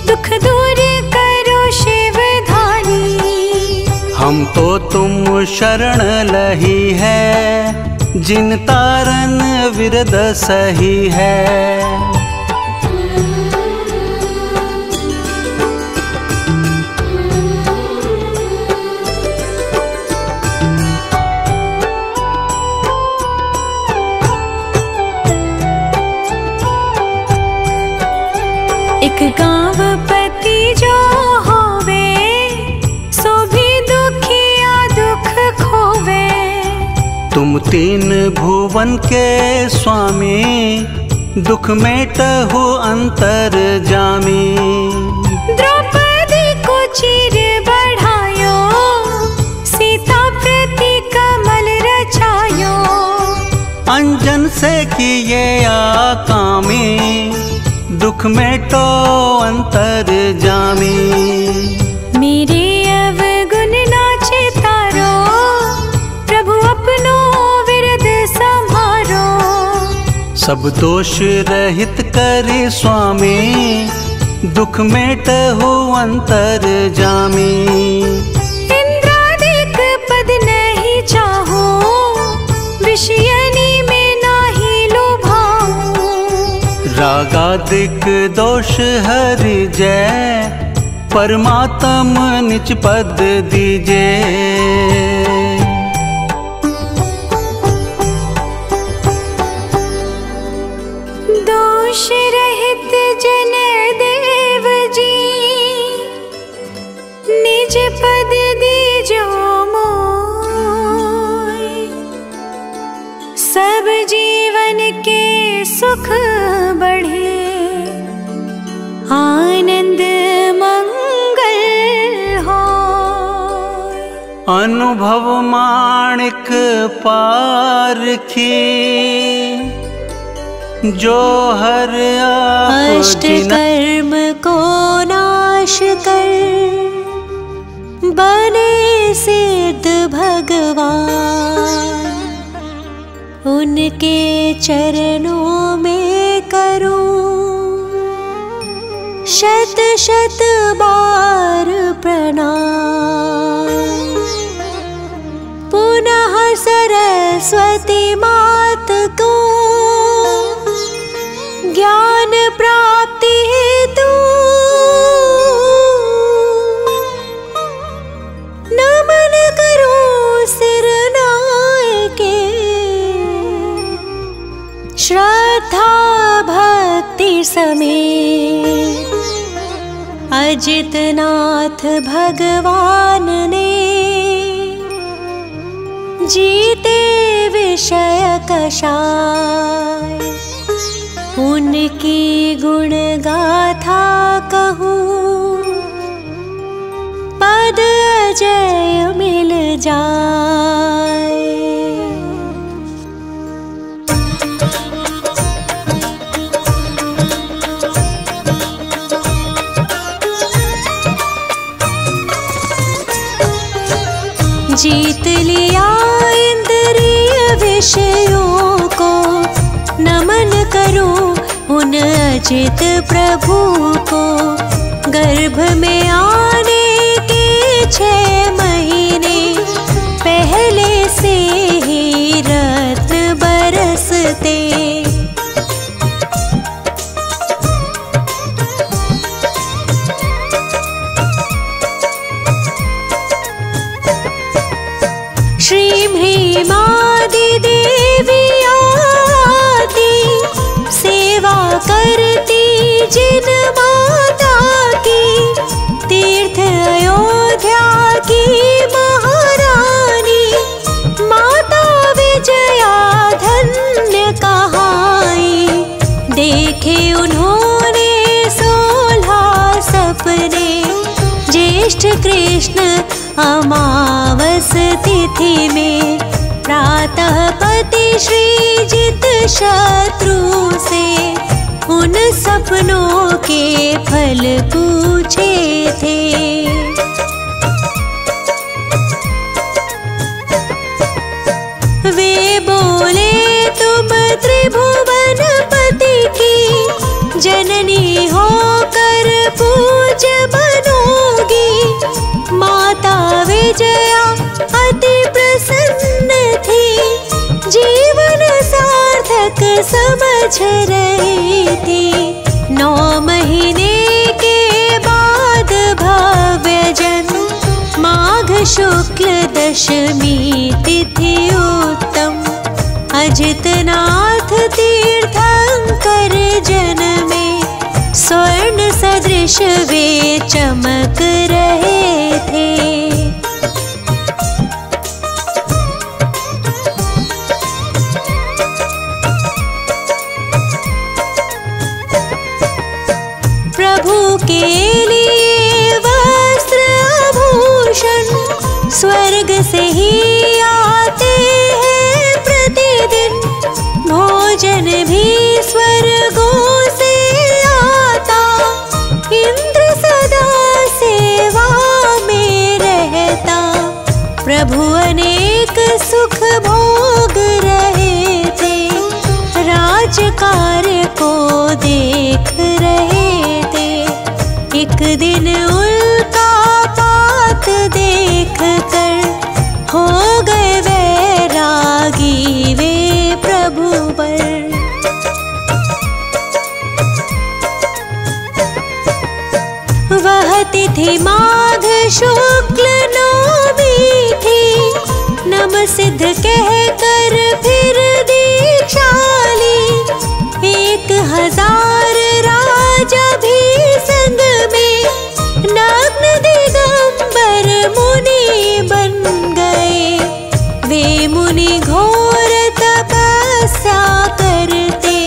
C: दुख दूर करो शिवधानी।
D: हम तो तुम शरण लही है, जिन तारन विरद सही है।
C: एक गाँव पति जो होवे, सो भी दुखिया दुख खोवे।
D: तुम तीन भुवन के स्वामी, दुख मेटहु अंतर जामी।
C: द्रौपदी को चीर बढ़ायो, सीता प्रति कमल रचायो।
D: अंजन से किए आकामी, दुख मेटो अंतर जामी।
C: मेरे अवगुण नाचे तारो, प्रभु अपनो विरद संभारो।
D: सब दोष रहित करी स्वामी, दुख मेटहु अंतर जामी।
C: इंद्रादिक पद नहीं चाहो, विषयनी में नाही लोभाऊं।
D: रागादिक दोष हरि जय, परमात्म निज पद दीजे।
C: दोष रहित जन देव जी, निज पद दीजो मोय। सब जीवन के सुख बढ़े, आनंद मंगल होय।
D: अनुभव माणिक पारखी, जो हर
C: अष्ट कर्म को नाश कर, बने सिद्ध भगवान। उनके चरणों में करूं शत शत बार प्रणाम। पुनः सरस्वती मात को ज्ञान प्राप्ति हेतु, नमन करो सिर नायके। श्रद्धा भक्ति समेत अजितनाथ भगवान ने, जीते विषय कषाय। उनकी गुण गाथा कहूँ, पद अजय मिल जाए। जीत लिया इंद्रिय विषयों को, नमन करूं उन अजित प्रभु को। गर्भ में आने के 6 महीने पहले से ही रत्न बरसते। श्री भीमादि देवी आती, सेवा करती जिन माता की। तीर्थ अयोध्या की महारानी, माता विजया धन्य कहाई। देखे उन्होंने 16 सपने, ज्येष्ठ कृष्ण अमावस तिथि में। प्रातः पति श्रीजित शत्रु से, उन सपनों के फल पूछे थे। वे बोले तुम त्रिभुवन पति की जननी होकर पूज्य बनोगी। माता विजया अति समझ रही थी। 9 महीने के बाद भव्य जन्म, माघ शुक्ल दशमी तिथि उत्तम, अजितनाथ तीर्थंकर जन्मे, स्वर्ण सदृश वे चमक रहे थे। प्रभु के लिए वस्त्र आभूषण स्वर्ग से ही आते हैं प्रतिदिन, भोजन भी स्वर्गों से आता, इंद्र सदा सेवा में रहता। प्रभु अनेक सुख भोग रहे थे, राज कार्य को देख रहे थे। एक दिन उल्का पात देख कर हो गए वैरागी वे प्रभु पर। वह तिथि माघ शुक्ल नौमी थी, नम सिद्ध कहकर फिर दीक्षा ली। 1000 राजा भी संग में, नग्न दिगंबर मुनि बन गए। वे मुनि घोर तपस्या करते,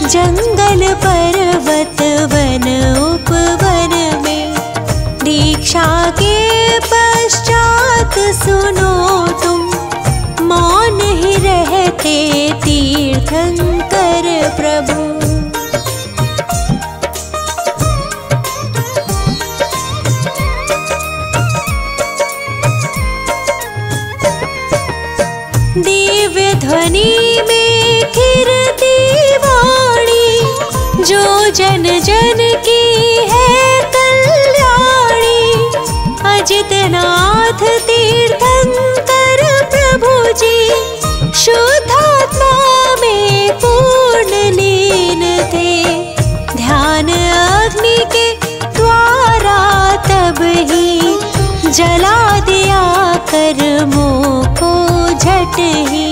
C: जंगल पर्वत वन उपवन में। दीक्षा के पश्चात सुनो तुम, मौन ही रहते तीर्थंकर प्रभु। दिव्य ध्वनि में खिरती वाणी, जो जन जन की है कल्याणी। अजितनाथ तीर्थंकर प्रभु जी, शुद्धात्मा में पूर्ण लीन थे। ध्यान अग्नि के द्वारा तब ही जला दिया कर्मों को झट ही।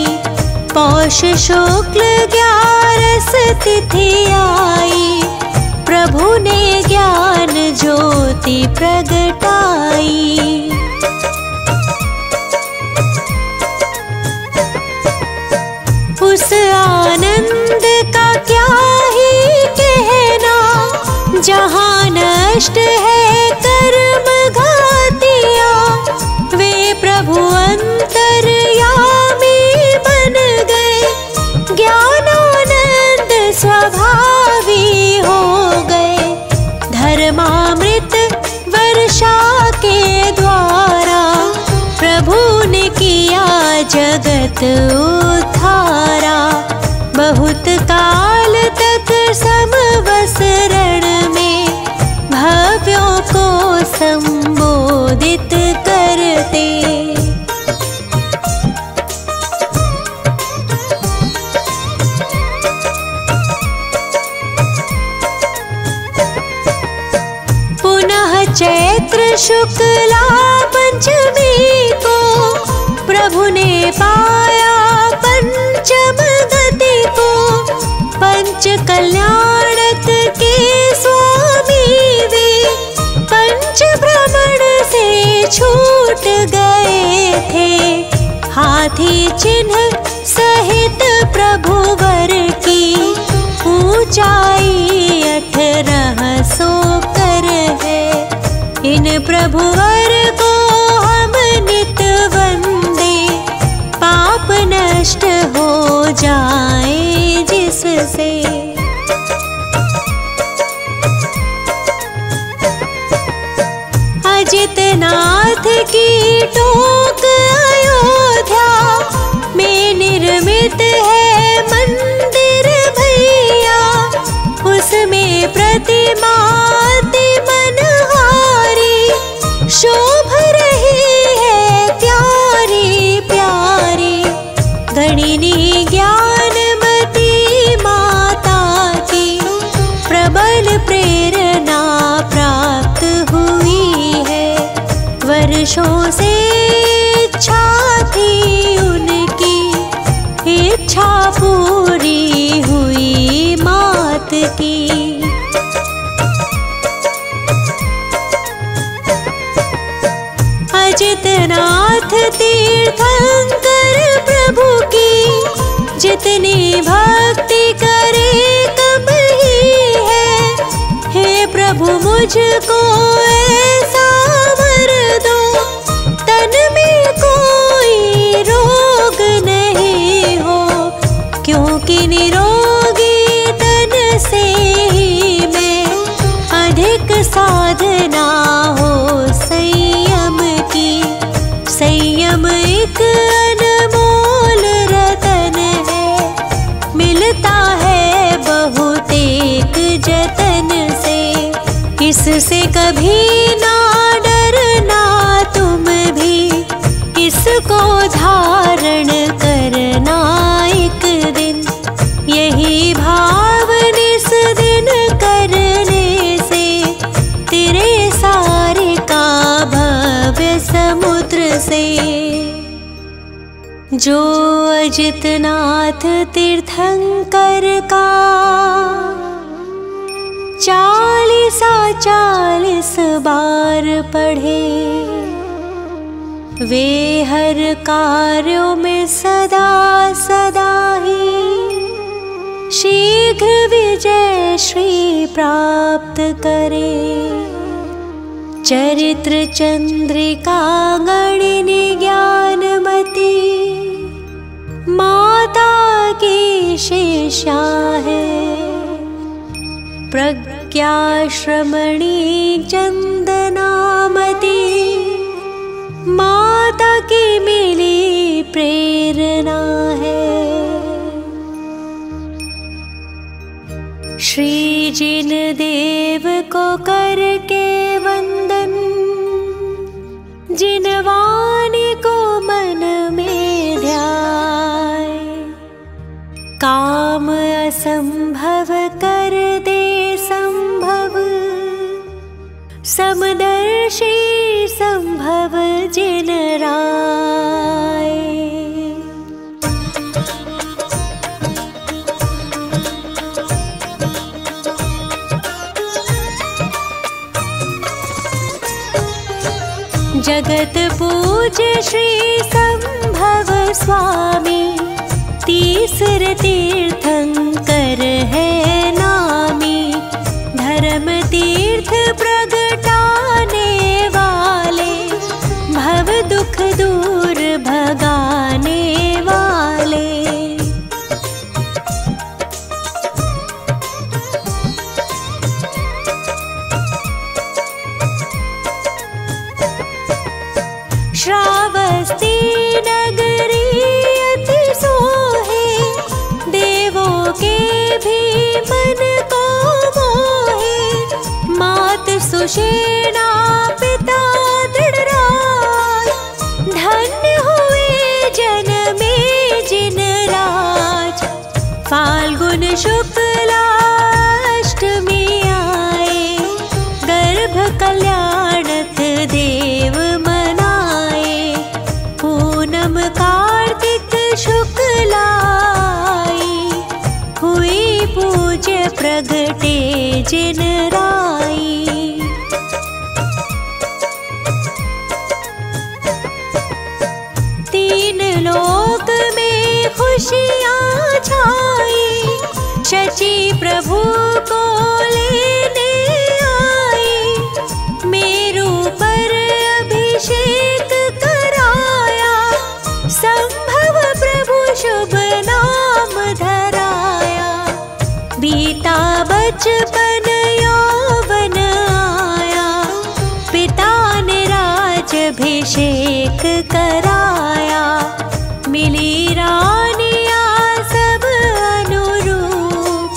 C: पौष शुक्ल 11 तिथि आई, प्रभु ने ज्ञान ज्योति प्रगटाई। उस आनंद का क्या ही कहना, जहाँ नष्ट है कर्म घातिया। वे प्रभु अंतर्यामी बन गए, ज्ञानानंद स्वभावी हो गए। धर्मामृत वर्षा के द्वारा प्रभु ने किया जगत उद्धारा। बहुत काल तक समवसरण में भव्यों को संबोधित करते। पुनः चैत्र शुक्ला पंचमी को प्रभु ने पाया पंचम गति को। पंच कल्याणक के स्वामी वे, पंच भ्रमण से छूट गए थे। हाथी चिन्ह सहित प्रभु वर की, ऊंचाई 1800 कर है। इन प्रभुवर को हम नित वंदे, पाप नष्ट हो जाए जिससे। अजितनाथ की टोक अयोध्या में निर्मित है मंदिर भैया। उसमें प्रतिमा अति मनहारी, शोभ रही है प्यारी प्यारी। गणिनी ज्ञानमती वर्षों से इच्छा थी उनकी, इच्छा पूरी हुई मात की। अजितनाथ तीर्थंकर प्रभु की, जितनी भक्ति करे कम ही है। हे प्रभु मुझको ऐसा वर दो, तन में कोई रोग नहीं हो, क्योंकि निरोगी तन से ही मैं, अधिक साधना हो संयम की। संयम एक अनमोल रतन है, मिलता है बहुत एक जतन से। इससे कभी ना डरना तुम भी, इसको धारण करना एक दिन। यही भाव निस दिन करने से, तेरे सारे का भव्य समुद्र से। जो अजितनाथ तीर्थंकर का 40 बार पढ़े, वे हर कार्यों में सदा सदा ही शीघ्र विजय श्री प्राप्त करे। चरित्र चंद्रिका गणिनी ज्ञानमती, माता की शिष्या है। प्रज्ञा श्रमणी चंदनामती, माता की मिली प्रेरणा है। श्री जिन देव को करके वंदन, जिन वाणी को मन में ध्याए, काम असंभव कर दे संभव, समदर्शी संभव जिन राय। जगत पूज्य श्री संभव स्वामी, तीसरे तीर्थंकर है नामी। धर्म तीर्थ प्रगटाने वाले, भव दुख दूर भगाने वाले। श्रावस्ती नगरी अति सोहे, देवों के भी मन को मोहे। मात सुषेणा पिता दृढ़राज, धन्य हुए जन्मे जिन राज। फाल्गुन शुक्ला अष्टमी आए, गर्भ कल्याणथ देव मनाए। पूनम कार्तिक शुक्लाई, हुई पूज्य प्रगटे जिन राई। तीन लोक में खुशियाँ छाई, शची प्रभु को लेने आई। मेरू पर अभिषेक कराया, संभव प्रभु शुभ नाम धराया। बीता बचपन यौवन आया, पिता ने राजभिषेक कराया। मिली रानिया सब अनुरूप,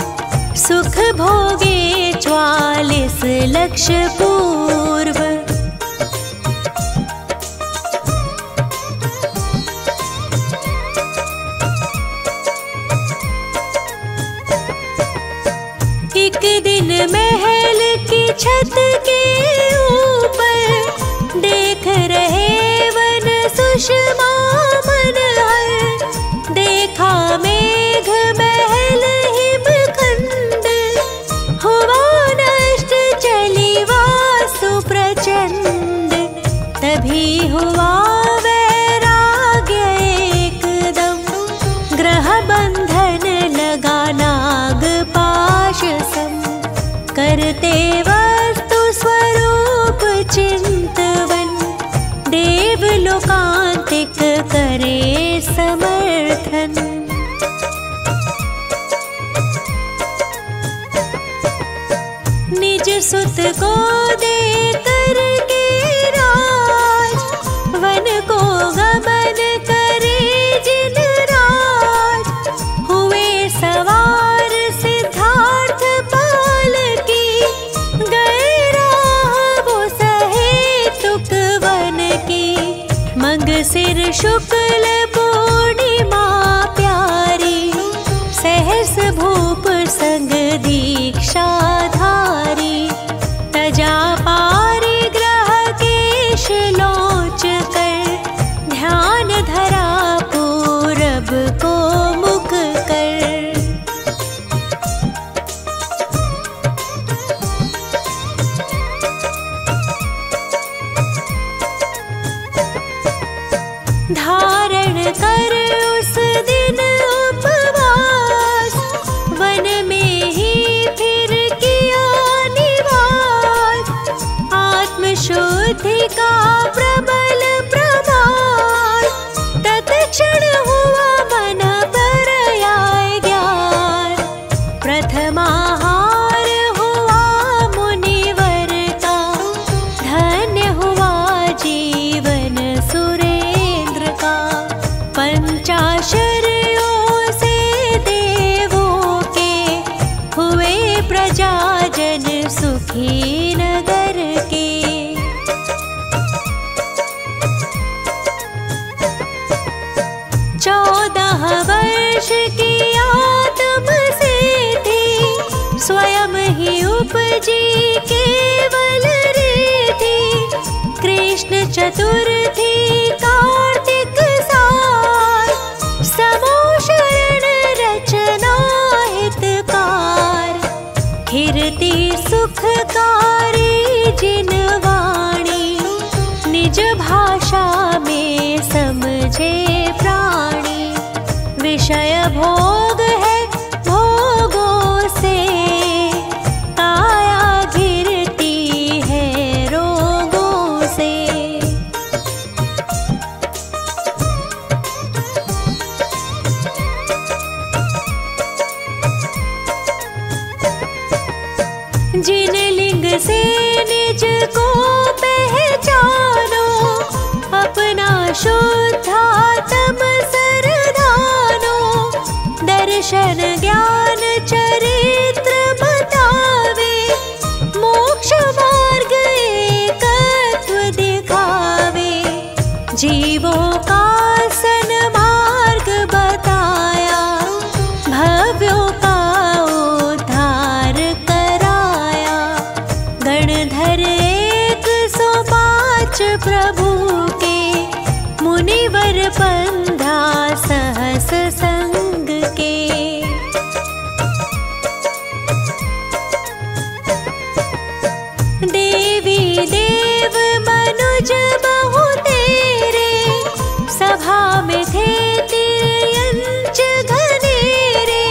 C: सुख भोगे 44 लक्ष पूर्व। एक दिन महल की छत के ऊपर, देख रहे तभी हुआ वैराग्य एकदम, ग्रह बंधन लगा नाग पाश सम। करते वस्तु स्वरूप चिंतवन, देव लोकांतिक करे समर्थन। निज सुत को दे करके राज, वन को गमन करे जिन राज। हुए सवार सिद्धार्थ पाल की, गए राह वो सहेतुक वन की। मंगसिर शुक्ल पूर्णिमा प्यारी, सहस भूप संग दीक्षाधारी। तजा पारि ग्रह केश लोच कर, ध्यान धरा पूरब को मुख कर। धारण कर उस दिन उपवास, वन में ही फिर किया निवास। आत्मशुद्धि का प्रबल प्रभास, तत्क्षण हुआ मन पर आए ज्ञान। प्रथमाहार हुआ मुनिवर का, धन्य हुआ जीवन सुरेंद्र का। पंचाशरियों से देवों के, हुए प्रजाजन सुखी नगर के। 14 वर्ष की आत्म सिद्धि, स्वयं ही उपजी केवल रिद्धि। कृष्ण चतुर्थी कार्तिक सार, समो शरण रचना हितकार। कीर्ति सुखकारी जिन वाणी, निज भाषा में समझे प्राणी। विषय भोग है भोगों से, काया घिरती है रोगों से। जिन लिंग से निज को पहचानो, अपना शुद्धात्म सरदानो। दर्शन ज्ञान चरित्र बतावे, मोक्ष मार्ग एकत्व दिखावे। जीवों का सन्मार्ग बताया, भव्यों का उद्धार कराया। गणधर 105 प्रभु के, मुनिवर बंधा सहस संग के। देवी देव मनुज बहु तेरे, सभा में थे तिर्यंच घनेरे।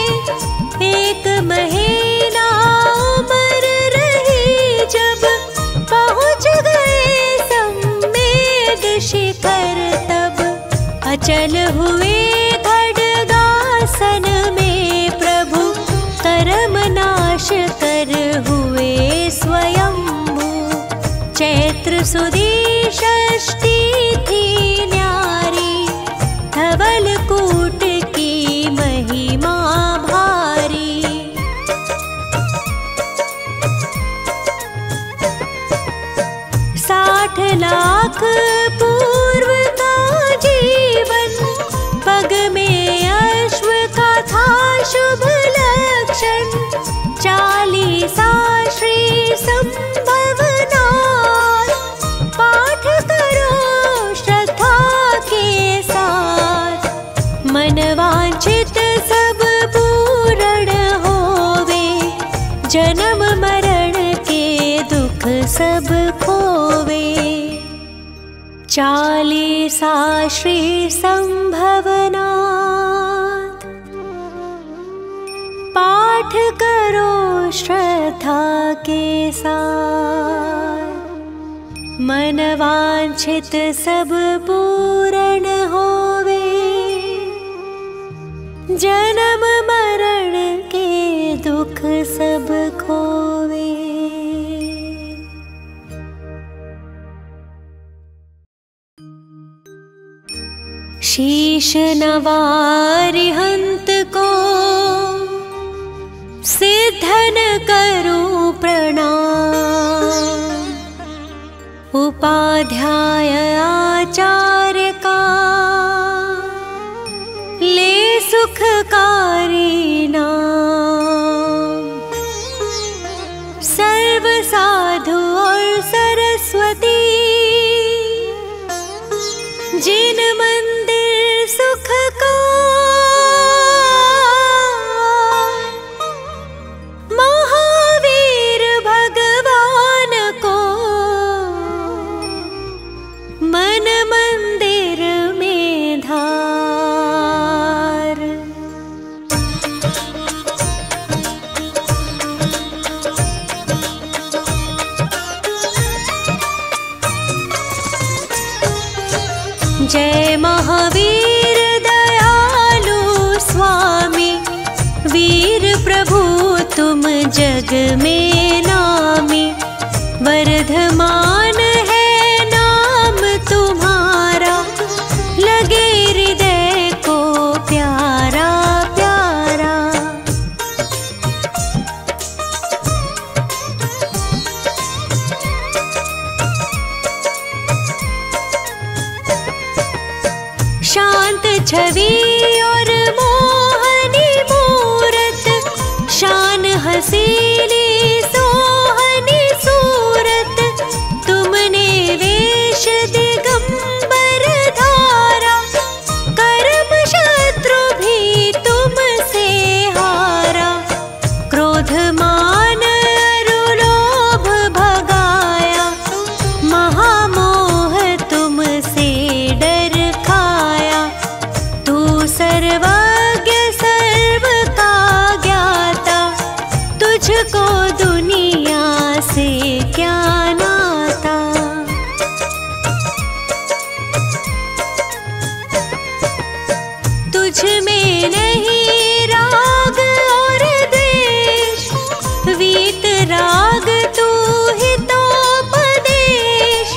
C: एक महीना उम्र रही जब, पहुँच गए सम्मेद शिखर तब। अचल हुए खड्गासन में प्रभु, कर्म नाश कर हुए स्वयंभू। चैत्र सुदी षष्ठी थी न्यारी, धवलकूट की महिमा भारी। 60 लाख पूर्व का जीवन, पग में अश्व का था शुभ लक्षण। 40 श्री संभवनाथ, पाठ करो श्रद्धा के साथ। मनवांछित सब पूर्ण होवे, जन्म मरण के दुख सब खोवे। चालीसा श्री संभवनाथ पाठ करो श्रद्धा के साथ, मन वांछित सब पूर्ण होवे, जन्म मरण के दुख सब खोवे। शीश नवारि हंत को सिद्धन करूं प्रणाम, उपाध्याय आचार्य का ले सुखकारी नाम। सर्व साधु और सरस्वती जिन मंदिर सुख का, महावीर भगवान को मन मंदिर में धार। जय महावीर दयालु स्वामी, वीर प्रभु तुम जग में नामी। वर्धमान है नाम तुम्हारा, लगे हृदय को प्यारा प्यारा। शांत छवि और मोहनी मूरत, शान हसीली सोहनी सूरत। तुमने वेश दिगंबर धारा, कर्म शत्रु भी तुमसे हारा। क्रोध मान अरुलोभ भगाया, महामोह तुमसे डर खाया। तू सर्वज्ञ सर्व का ज्ञाता, तुझको दुनिया से क्या नाता। तुझ में नहीं राग और द्वेष, वीत राग तू ही तो उपदेश।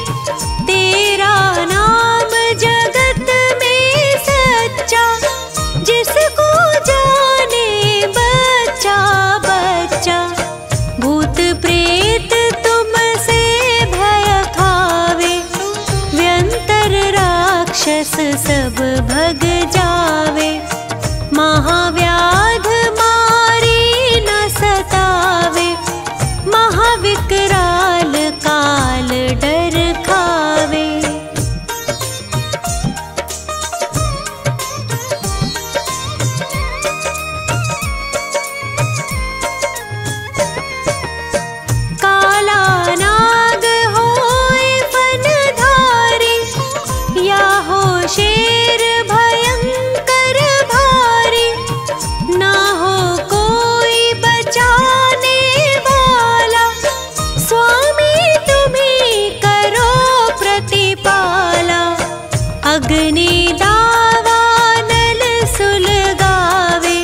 C: तेरा नाम जगत में सच्चा, जिसको जाने बच्चा बच्चा। भूत प्रेत तुमसे भय खावे, व्यंतर राक्षस सब भग जावे। महाव्याध मारी न सतावे, महाविकराल काल डर खावे। काला नाग होए फनधारी, या हो शेर भयंकर भारी। ना हो कोई बचाने वाला, स्वामी तुम्ही करो प्रतिपाला। अग्नि दावा नल सुलगावे,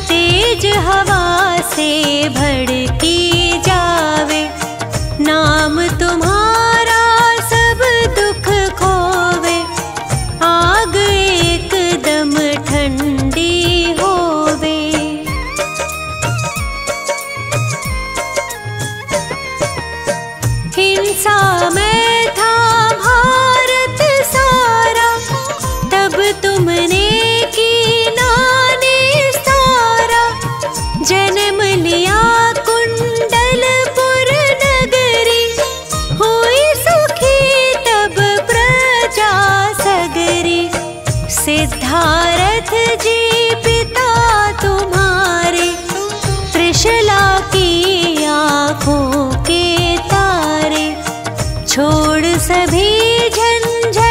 C: तेज हवा से भड़की जावे। नाम तुम्हारा सब दुख खोवे, आग एकदम ठंडी होवे। हिंसा में था भारत सारा, तब तुमने की नाने सारा। जन्म लिया कुंडलपुर नगरी, हुई सुखी तब प्रजा सगरी। सिद्धारथ जी पिता तुम्हारे, त्रिशला की आँखों के तारे। छोड़ सभी झंझट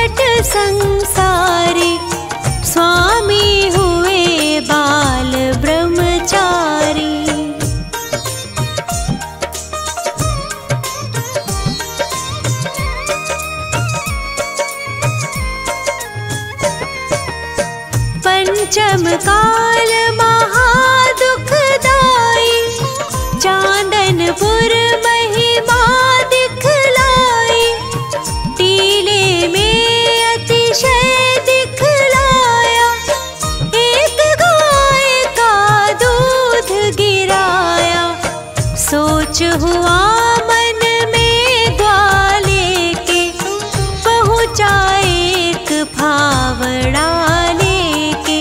C: चमकाल महादुखदाई, चांदनपुर महिमा दिखलाई, टीले में अतिशय दिखलाया, एक गाय का दूध गिराया। सोच हुआ मन में ग्वाले के, पहुँचा एक फावड़ा लेके,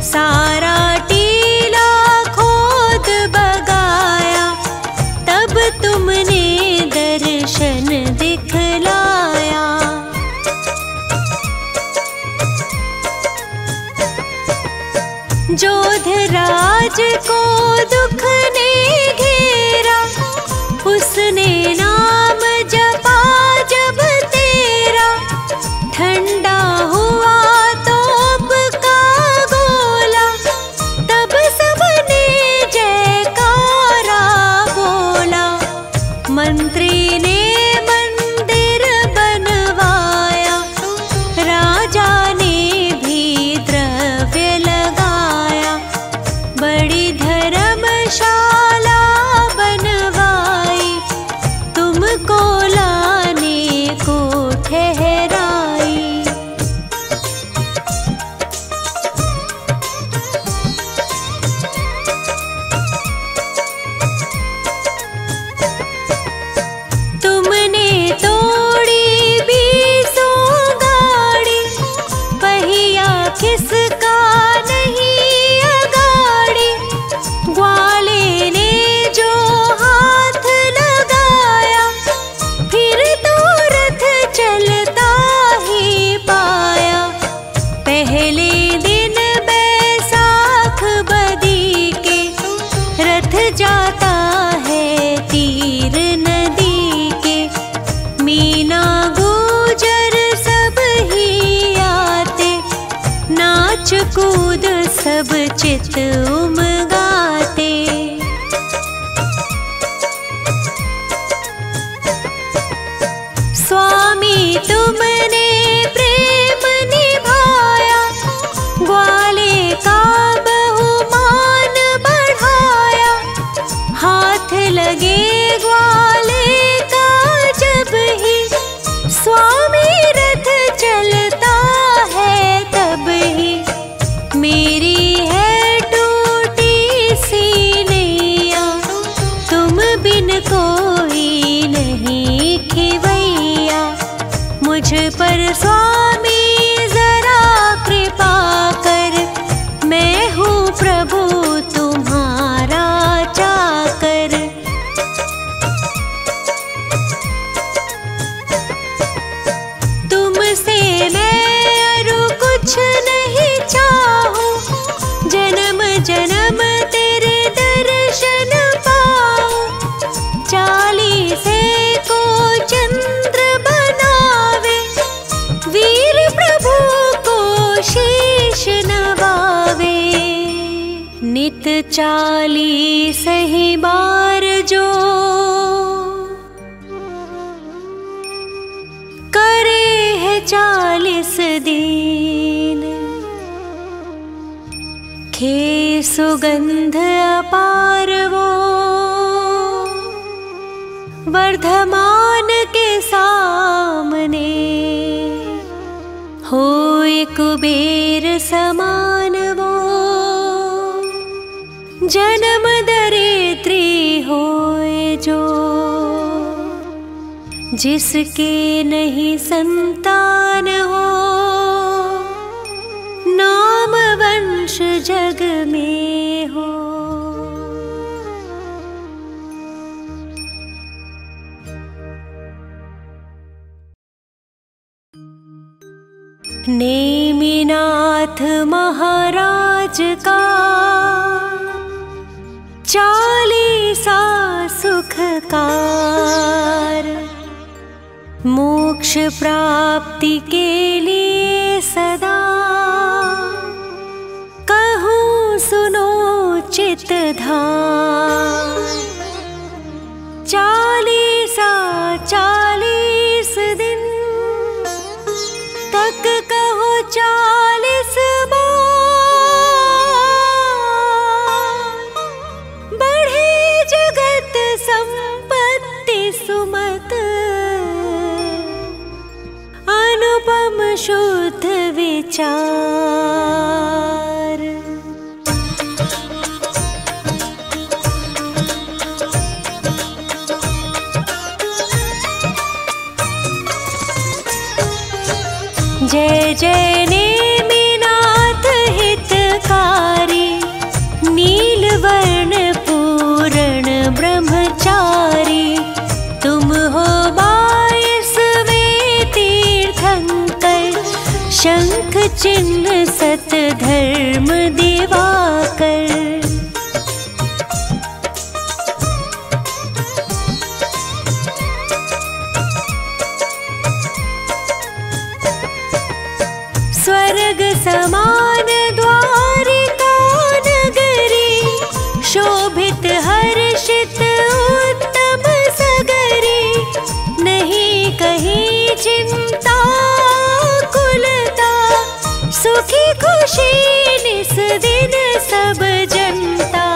C: सारा टीला खोद बगाया, तब तुमने दर्शन दिखलाया। जोधराज को दुख ने घेरा, उसने नाम जपा जब तेरा, ठंडा हुआ तोप का गोला, तब सबने जयकारा बोला। मंत्री ने मंदिर बनवाया, राजा ने भी द्रव्य लगाया, बड़ी धर्मशाला बनवाई, तुमको लाने को ठहराई। तुमने तोड़ी 20 गाड़ी, पहिया किसका नहीं अगाड़ी, ग्वाले ने जो हाथ लगाया, फिर तो रथ चलता ही पाया। पहले दिन बैसाख बदी के, रथ जाता है तीर नदी के, मीना गुजर सब ही आते, नाच कूद सब चित उमगाते। स्वामी तुमने प्रेम निभाया, ग्वाले का बहुमान बढ़ाया, हाथ लगे ग्वाले का जब ही, स्वामी रथ चलता है तब ही। मेरी है टूटी सी नैया, तुम बिन कोई नहीं खिवैया, मुझ पर स्वामी जरा कृपा कर, मैं हूँ प्रभु तुम्हारा चाकर। तुमसे मैं अरु कुछ नहीं चाहूं, जन्म जन्म तेरे दर्शन पाऊं, 40 को चंद्र बनावे, वीर प्रभु को शीश नवावे। नित 40 ही बार जो करे है 40 दिन, खे सुगंध अपार वो, वर्धमान के सामने, होए कुबेर समान वो, जन्म दरिद्री होए जो, जिसके नहीं संतान हो, नाम वंश जग में हो। नेमिनाथ महाराज का 40 सुखकार, मोक्ष प्राप्ति के लिए सदा, कहूँ सुनो चित धाम। 40 दिन तक कहो 40 बार, अनुपम शुद्ध विचार। जय जय नेमिनाथ हितकारी, नीलवर्ण पूर्ण ब्रह्मचारी। तुम हो 22वें तीर्थंकर, शंख चिन्ह सत धर्म दिवाकर। स्वर्ग समान द्वारिका नगरी, शोभित हर्षित उत्तम सगरी। नहीं कहीं चिंता कुलता, सुखी खुशी निस दिन सब जनता।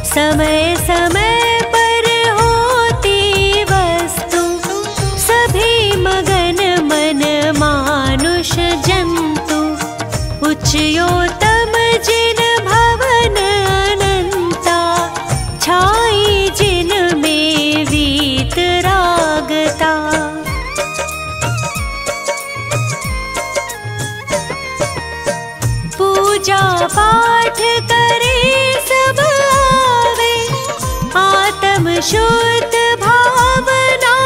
C: समय समय पर होती वस्तु, सभी मगन मन मानुष जंतु। उच्चयोतम जिन भवन अनंता, छाई जिन में वीतरागता। पूजा पाठ करे सब आवे, आत्म शुद्ध भावना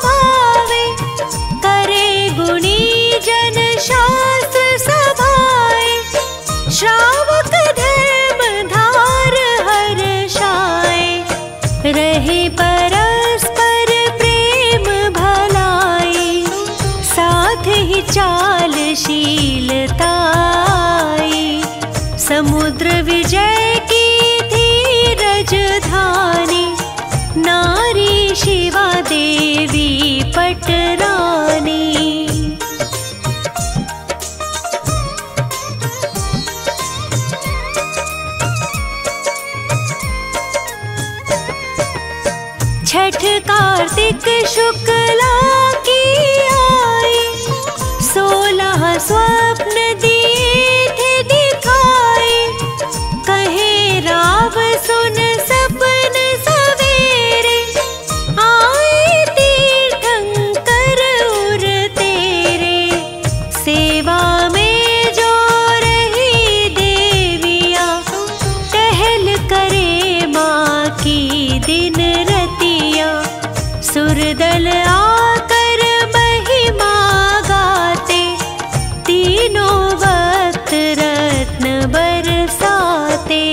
C: भावे। करे गुणी जन शास्त्र सभाए, श्रावक धर्म धार हर्षाए। रहे परस्पर प्रेम भलाई, साथ ही चालशीलताई। समुद्र विजय की धीरज धानी, नारी शिवा देवी पटरानी। छठ कार्तिक शुक्ला की आई, 16 स्वप्न दिए थे दिखाए। कहे राव सुन सपन सवेरे, आए तीर्थंकर उर तेरे। सेवा में जो रही देविया, टहल करे माँ की दिन रतिया। सुरदल आकर महिमा गाते, तीनों वक्त रत्न बरसाते।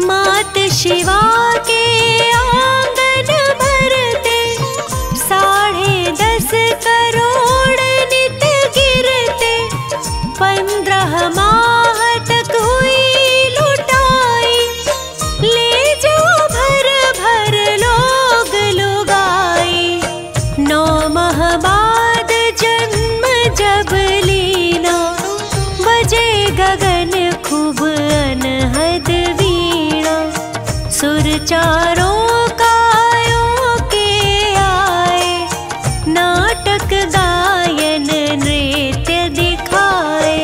C: मात शिवा के आंगन भरते, 10.5 करोड़ नित गिरते। 15 माह तक हुई लुटाई, ले जाओ भर भर लोग लुगाई। 9 माह बाद जन्म जब लीना, बजे गगन खूब अनहद वीणा। सुर चारों कायों के आए, नाटक गायन नृत्य दिखाए।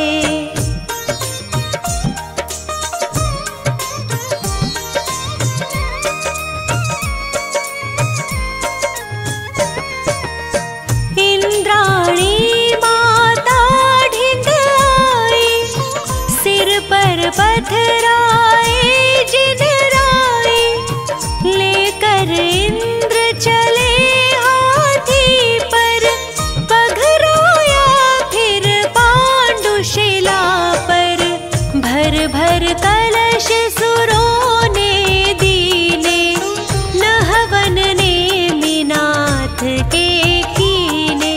C: इंद्राणी माता ढिंग आई, सिर पर पथराए जिन राय। लेकर इंद्र चले हाथी पर, पघराया फिर पांडुशिला पर। भर भर कलश सुरों ने दीने, नहवन ने मीनाथ के कीने।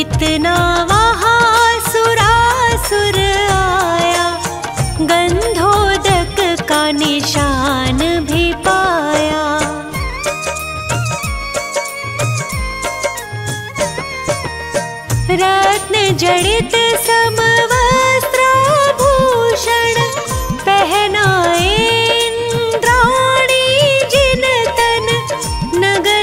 C: इतना वहाँ सुरासुर आया, गंधोदक का निशान भी पाया। रत्न जड़ित समवस्त्राभूषण, पहनाए इंद्राणी जिन तन। नगर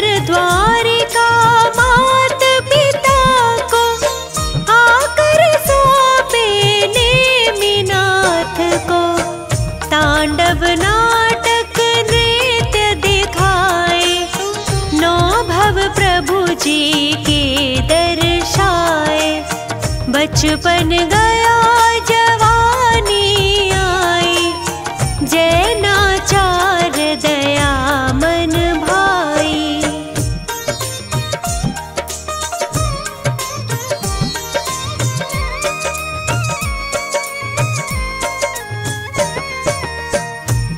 C: प्रभु जी के दर्शाए। बचपन गया जवानी आई, जैनाचार दया मन भाई।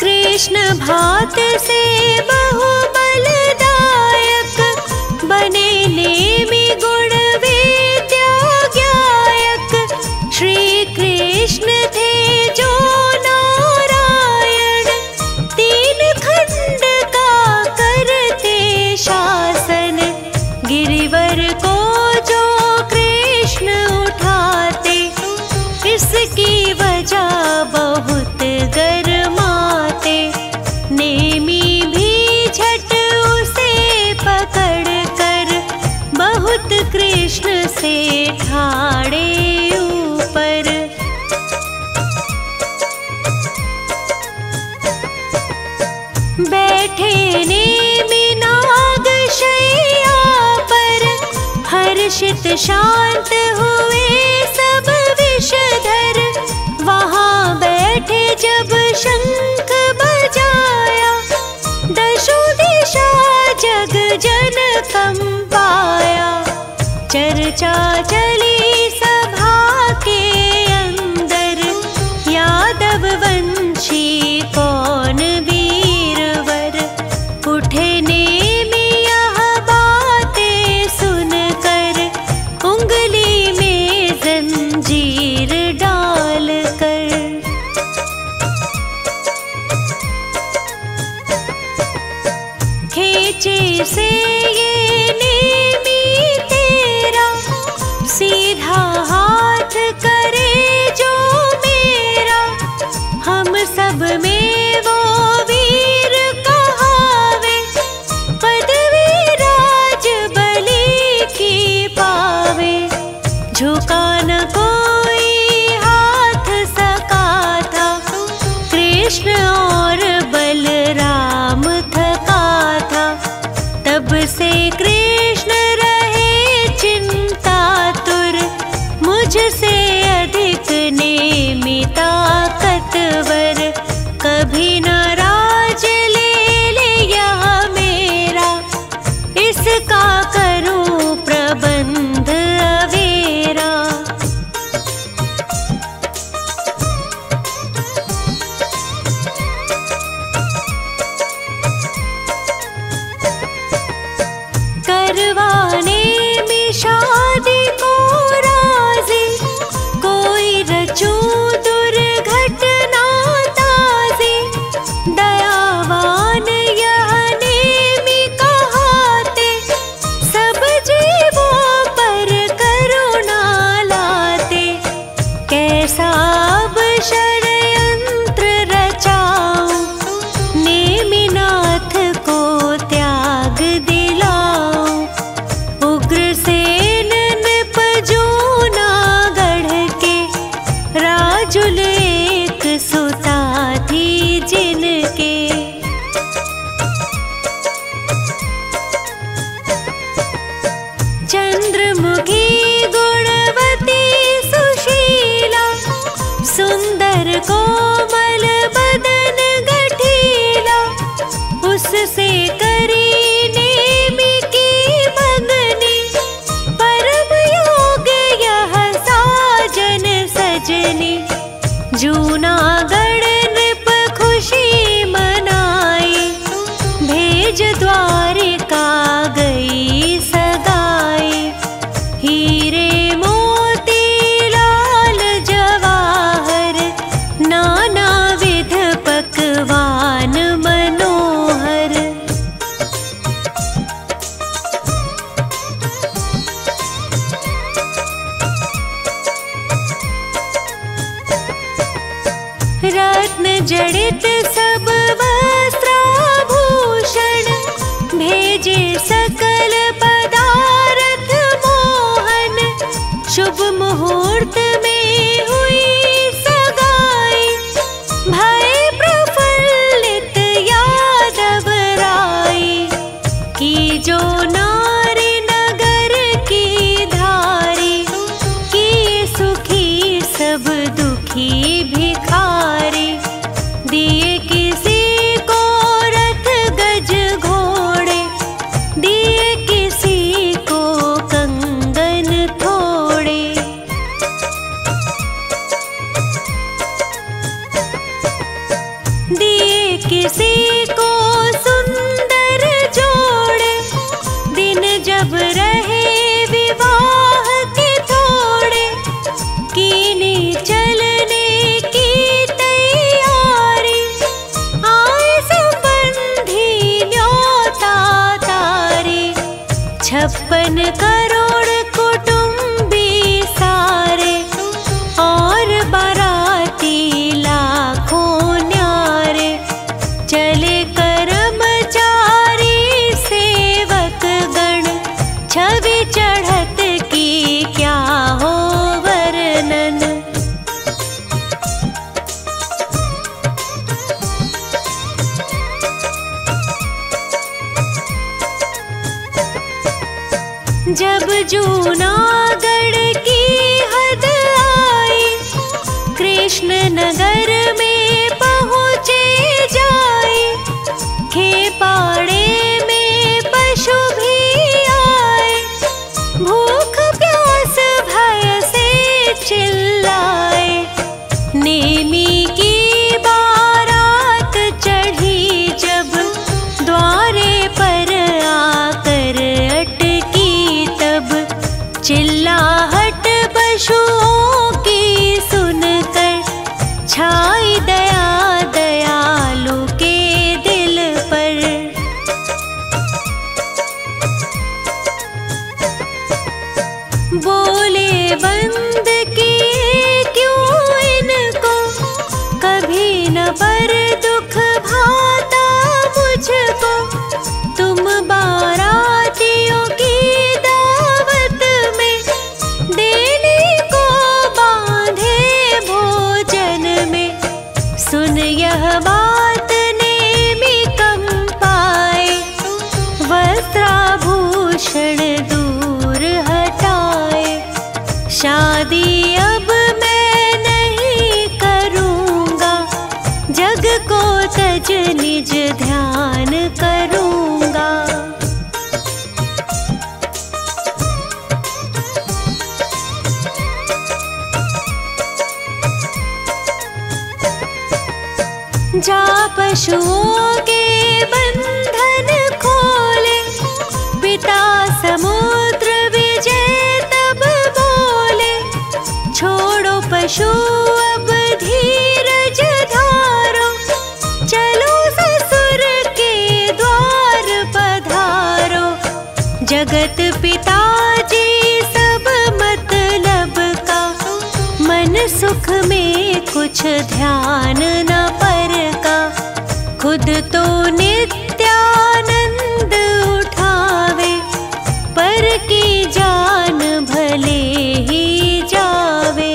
C: कृष्ण भात से बहु बलदायक, बने नेमि गुण विद्या ज्ञायक। श्री कृष्ण थे जो नारायण, तीन खंड का करते शासन। गिरिवर को जो कृष्ण उठाते, इसकी वजह बहुत गरमाते। नेमी भी झट उसे पकड़ कर, बहुत कृष्ण से ठाड़े ऊपर। बैठे नेमि नाग शैया पर, हर्षित शांत हुए सब विषधर। वहाँ बैठे जब शंख बजाया, दशों दिशा जग जन कंपाया। चर्चा चली सभा के अंदर, यादव वंशी कौन वीरवर। उठे नेमि यह बातें सुनकर, उंगली में जंजीर डाल कर। खींचे से ये नेमि तेरा, सीधा हाथ करे जो मेरा। हम सब में वो वीर कहावे, पदवी राज बलि की पावे। झुका न कोई हाथ सका था, कृष्ण और बलराम थका था। तब से कृष्ण रहे चिंतातुर, मुझसे अधिक नेमि ताकतवर। कभी न राज ले यह मेरा, इसका करूं प्रबंध अवेरा। करवाने में शादी को राजी, कोई रचूं दुर्घटना ताजी। दयावान यह नेमि कहाते, सब जीवों पर करुणा लाते। कैसा अब षड्यंत्र रचाऊं, नेमिनाथ को त्याग दिलाऊं। उग्रसेन नृप जूनागढ़ के, राजुल एक सुता थी जिनके। चंद्रमुखी गुणवती सुशीला, सुंदर कोमल बदन गठीला। उससे करी नेमि की मंगनी, परम योग यह साजन सजनी। जूनागढ़ नृप खुशी मनाई, भेज द्वारिका गई सगाई। हीरे मोती लाल जवाहर, नाना विध पकवान मनोहर। रत्न जड़ित सब वस्त्राभूषण, भेजे सकल पदार्थ मोहन। शुभ मुहूर्त में हुई सगाई, भय प्रफुल्लित यादव राई। की जो नारी नगर की धारी, किए सुखी सब दुखी भिखारी। दिए किसी को रथ गज घोड़े, दिए किसी को कंगन थोड़े। दिए किसी को सुंदर जोड़े, दिन जब रहे विवाह के थोड़े। कीनी चलने की तैयारी, आए संबंधी न्योता तारी। 56 करोड़ कुटुंबी सारे, और बाराती लाखों न्यारे। चले कर्मचारी सेवक गण, छवि चढ़त की क्या हो वर्णन। जब जूनागढ़ की हद आई, कृष्ण नगर में पहुँचे जाए। खेपाड़े में पशु भी आए, भूख प्यास भय से चिल्लाए। नेमी की बारात चढ़ी जब, द्वारे पर आकर अटकी तब। चिल्लाहट पशुओं की सुनकर, छाई दया दयालु के दिल पर। बोले बंद किए क्यों इनको, कभी न पर दुख भाता मुझको। तुम बारातियों की दावत में, देने को बांधे भोजन में। सुन यह बात नेमी कंपाए, वस्त्राभूषण दूर हटाए। शादी अब मैं नहीं करूँगा, जग को तज निज ध्यान करूँगा। जा पशुओं के बंधन खोले, पिता समुद्र विजय तब बोले। छोड़ो पशु अब धीरज धारो, चलो ससुर के द्वार पधारो। जगत पिताजी सब मतलब का, मन सुख में कुछ ध्यान न पर का। खुद तो नित्यानंद उठावे, पर की जान भले ही जावे।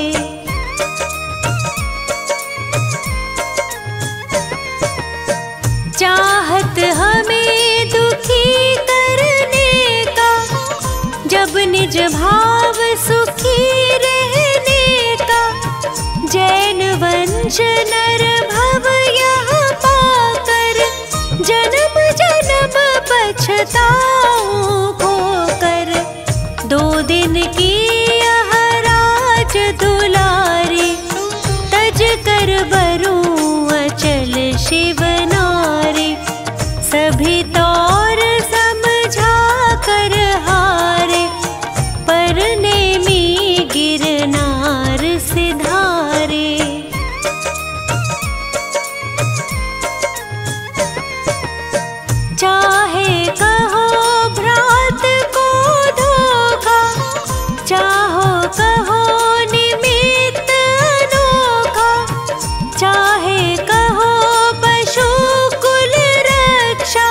C: चाहत हमें दुखी करने का, जब निज भाव सुखी रहने का। जैन वंश नर भव यह पाकर, जन्म जन्म पछताऊं खोकर। 2 दिन की यह राज दुलारी, तज कर बरूं अचल शिव नारी। सभी तौर समझा कर हारे, पर नेमी गिरनार सिधारे। चाहे कहो भ्रात को धोखा, चाहो कहो निमित्त अनोखा। चाहे कहो पशु कुल रक्षा,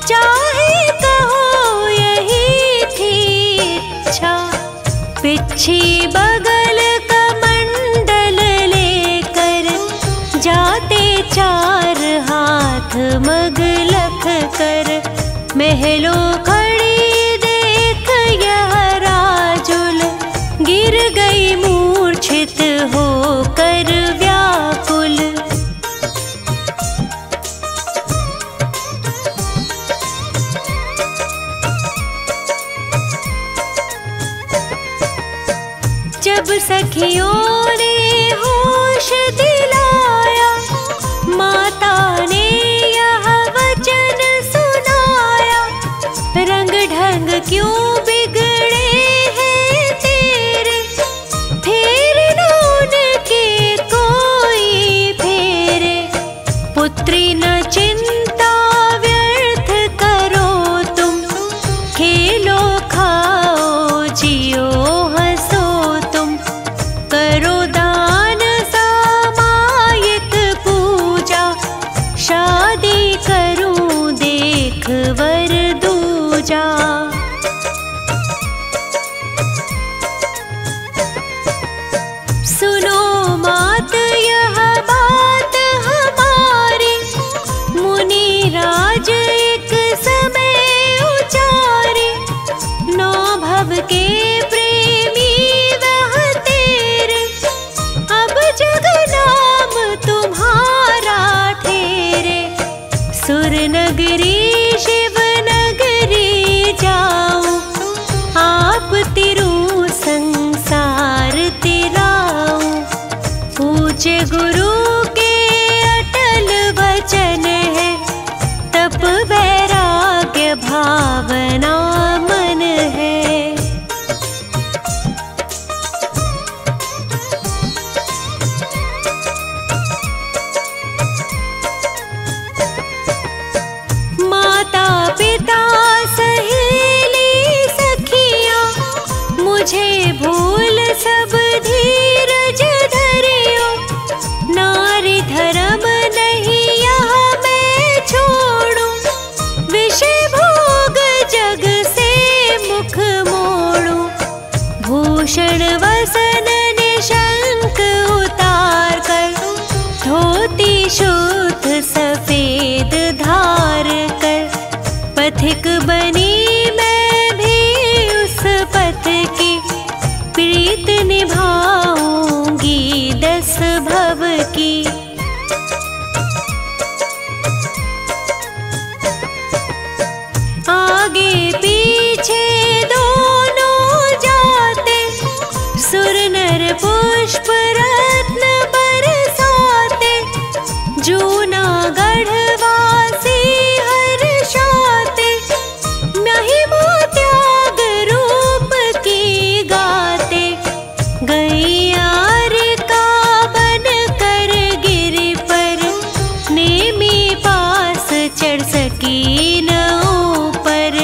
C: चाहे कहो यही थी इच्छा। पिछी बगल कमंडल लेकर, जाते 4 हाथ मगलख कर। महलों खड़ी देख यह राजुल, गिर गई मूर्छित होकर व्याकुल। जब सखियों ने होश दिलाया, माता ने यह वचन सुनाया, रंग ढंग क्यों बिगड़े हैं तेरे, फेर नून के कोई फेरे। पुत्री न चिंता व्यर्थ करो तुम, खेलो खाओ जियो हंसो तुम, करो दान सामायिक पूजा, शादी करूं देख वर दूजा। सुनो मात यह बात हमारी, मुनि राज एक समय उचारे, नौ भव के प्रेमी वह तेरे, अब जग नाम तुम्हारा ठेरे। सुर नगरी शिव नगरी जाऊं, आप तिरु संसार तिराऊं। पूज्य गुरु के अटल वचन है, तप वैराग्य भावना मन है। माता पिता सहेली सखियां, मुझे भूल सब धीरज धरियो, नारी धर्म नहीं यहाँ मैं छोड़ूं, विषय भोग जग से मुख मोड़ूं। भूषण वसन निशंक उतार कर, धोती शुद्ध सफेद धार कर, पथिक बनी मैं भी उस पथ की, प्रीत निभाऊंगी 10 भव की। आगे पीछे दोनों जाते, सुर नर पुष्प रत्न बरसाते, जूनागढ़ वासी हर्षाते, महिमा त्याग रूप की गाते। गैयार का बन कर गिरि पर, नेमी पास चढ़ सकी न ऊपर,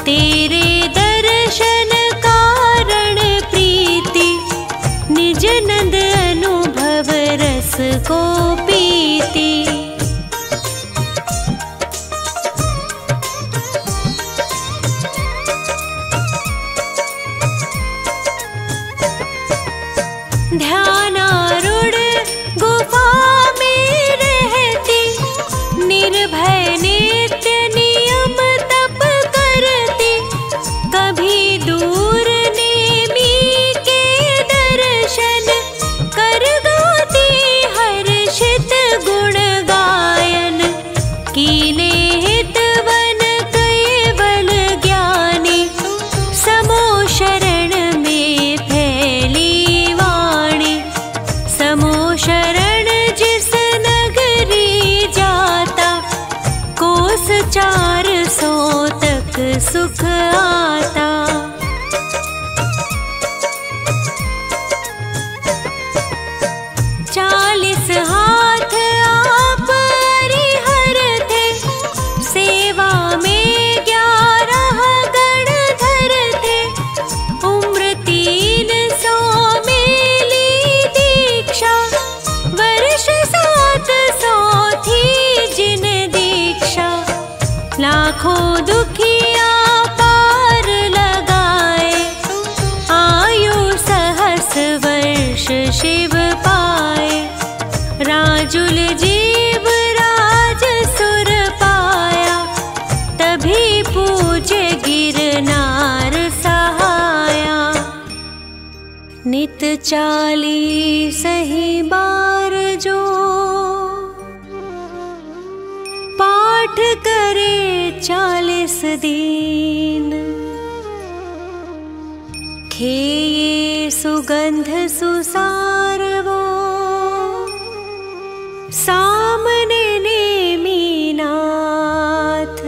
C: तेरे दर्शन कारण प्रीति, निज नंद अनुभव रस को पीती। ध्यानारूढ़ गुफा में रहती, निर्भय नित्य नियम तप करती, कभी दूर नेमी के दर्शन कर गाती हर्षित गुण गायन। कीने हितवन केवल ज्ञानी, समो शरण में फैली वाणी, समो शरण जिस नगरी जाता, कोस 400 तक सुख आता। चालीस हाथ आप हरिहर थे, सेवा में 11 गणधर थे, उम्र 300 में ली दीक्षा, वर्ष 700 थी जिन दीक्षा। लाखों दुखिया पार लगा नित 40 ही बार जो पाठ करे 40 दिन, खेये सुगंध सुसार वो सामने नेमी नाथ,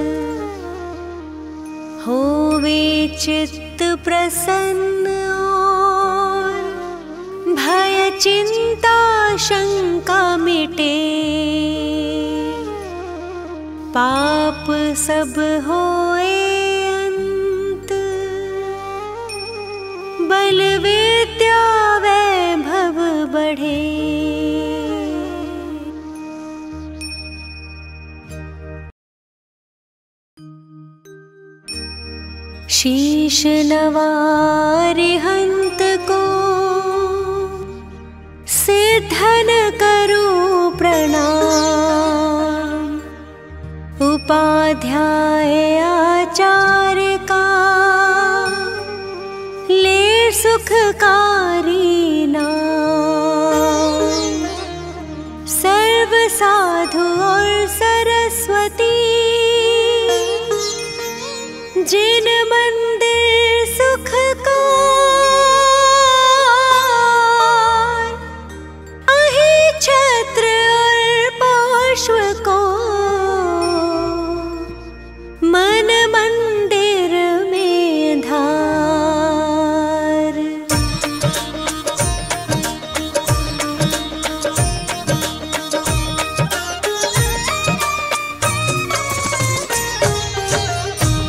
C: होवे चित्त प्रसन्न और भय चिंता शंका मिटे, पाप सब होए अंत, बल विद्या वैभव बढ़े। शीश नवारि हंत को सिद्धन करूं प्रणाम, उपाध्याय आचार्य का ले सुखकारी नाम। सर्व साधु और सरस्वती जिन मंदिर सुख को अहि छत्र और पार्श्व को मन मंदिर में धार।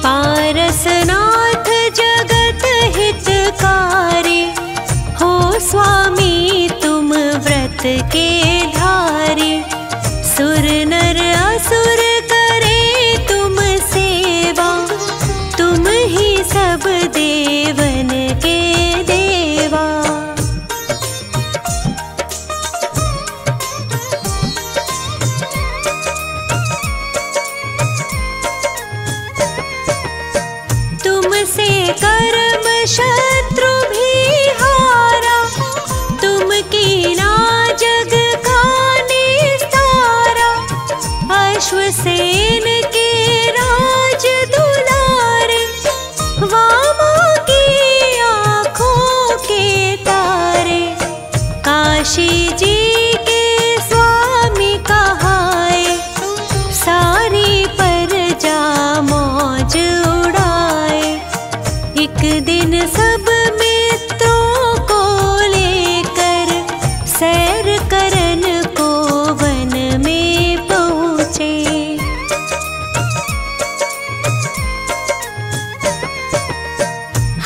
C: पारसनाथ जगत हितकारी, हो स्वामी तुम व्रत के धारी। सुर नर असुर करे तुम सेवा, तुम ही सब देवन के देवा। तुमसे कर्म शत्रु भी हारा, तुम की ना जग का निस्तारा। अश्वसेन के राज दुलारे, वामा की आँखों के तारे। काशी जी के स्वामी कहाए, सारी प्रजा मौज उड़ाए। एक दिन सब मित्रों को लेकर सैर करन को वन में पहुँचे।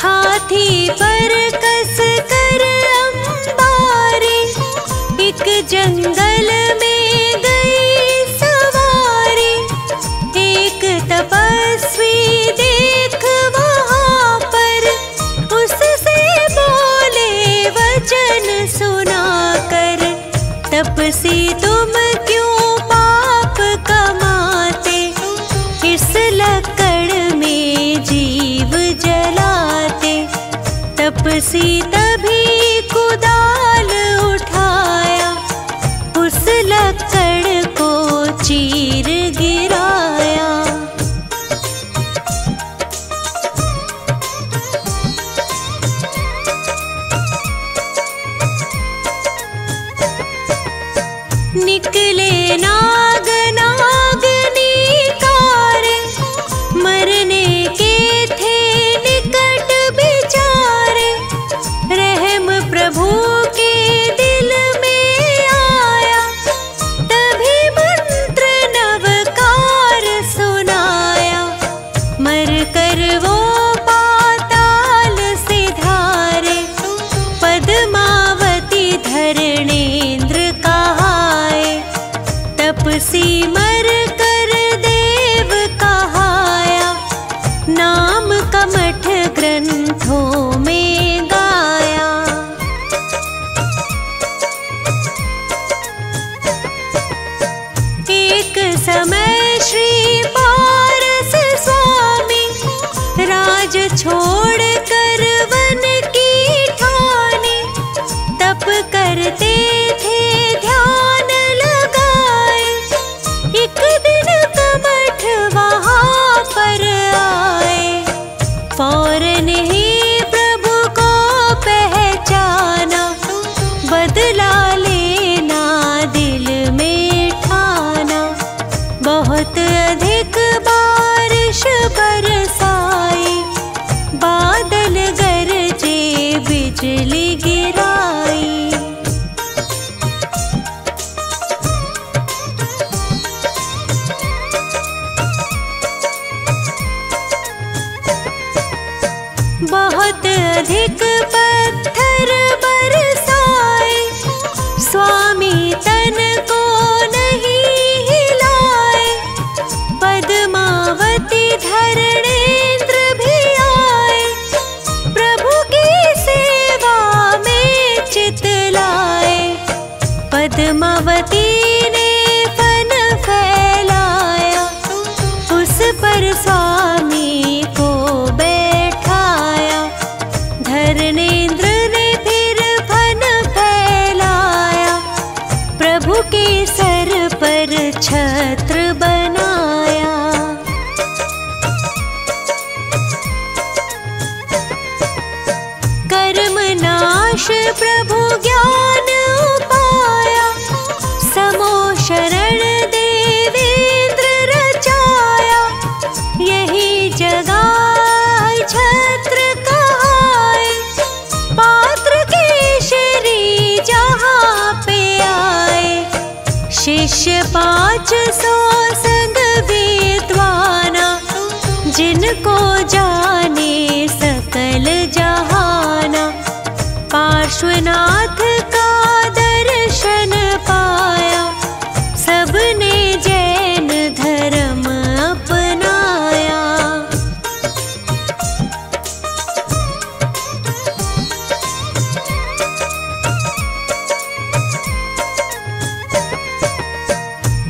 C: हाथी पर कस कर अंबारी, एक जंगल में गई सवारी। एक तपस्वी देख वहाँ पर, उससे बोले वचन सुनाकर। तपसी तुम क्यों पाप कमाते, इस लकड़ में जीव जलाते। तपसी तभी कुदाल उठाया, उस लकड़ को चीर गिराया। निकले नाग नागनी कारे, मरने के थे निकट बिचारे। रहम प्रभु के दिल में आया, तभी मंत्र नवकार सुनाया। मर कर वो पाताल सिधारे, पद्मावती धरणेन्द्र कहाए। तपसी मर कर देव कहाया, नाम कमठ ग्रंथों में गाया। एक समय श्री पारस स्वामी राज छोड़ कर वन की ठानी। फौरन ही प्रभु को पहचाना, बदला लेना दिल में ठाना। बहुत अधिक बारिश बरसाई, बादल गरजे बिजली गिराई। बहुत अधिक पत्थर बरसाए, स्वामी तन को नहीं हिलाए। पद्मावती धरणेंद्र भी आए, प्रभु की सेवा में चित लाए। पद्मावती ने फन फैलाया, उस पर स्वामी को बैठाया। धरणेंद्र ने फिर फन फैलाया, प्रभु के सर पर छत्र बनाया। कर्म नाश प्रभु ज्ञान पाया, समो शरण देवेंद्र रचाया। यही जगह छत्र कहाए, पात्र केशरी जहाँ पे आए। शिष्य 500 संग विद्वाना, जिनको जाने सकल जहाना। पार्श्वनाथ का दर्शन पाया, सबने जैन धर्म अपनाया।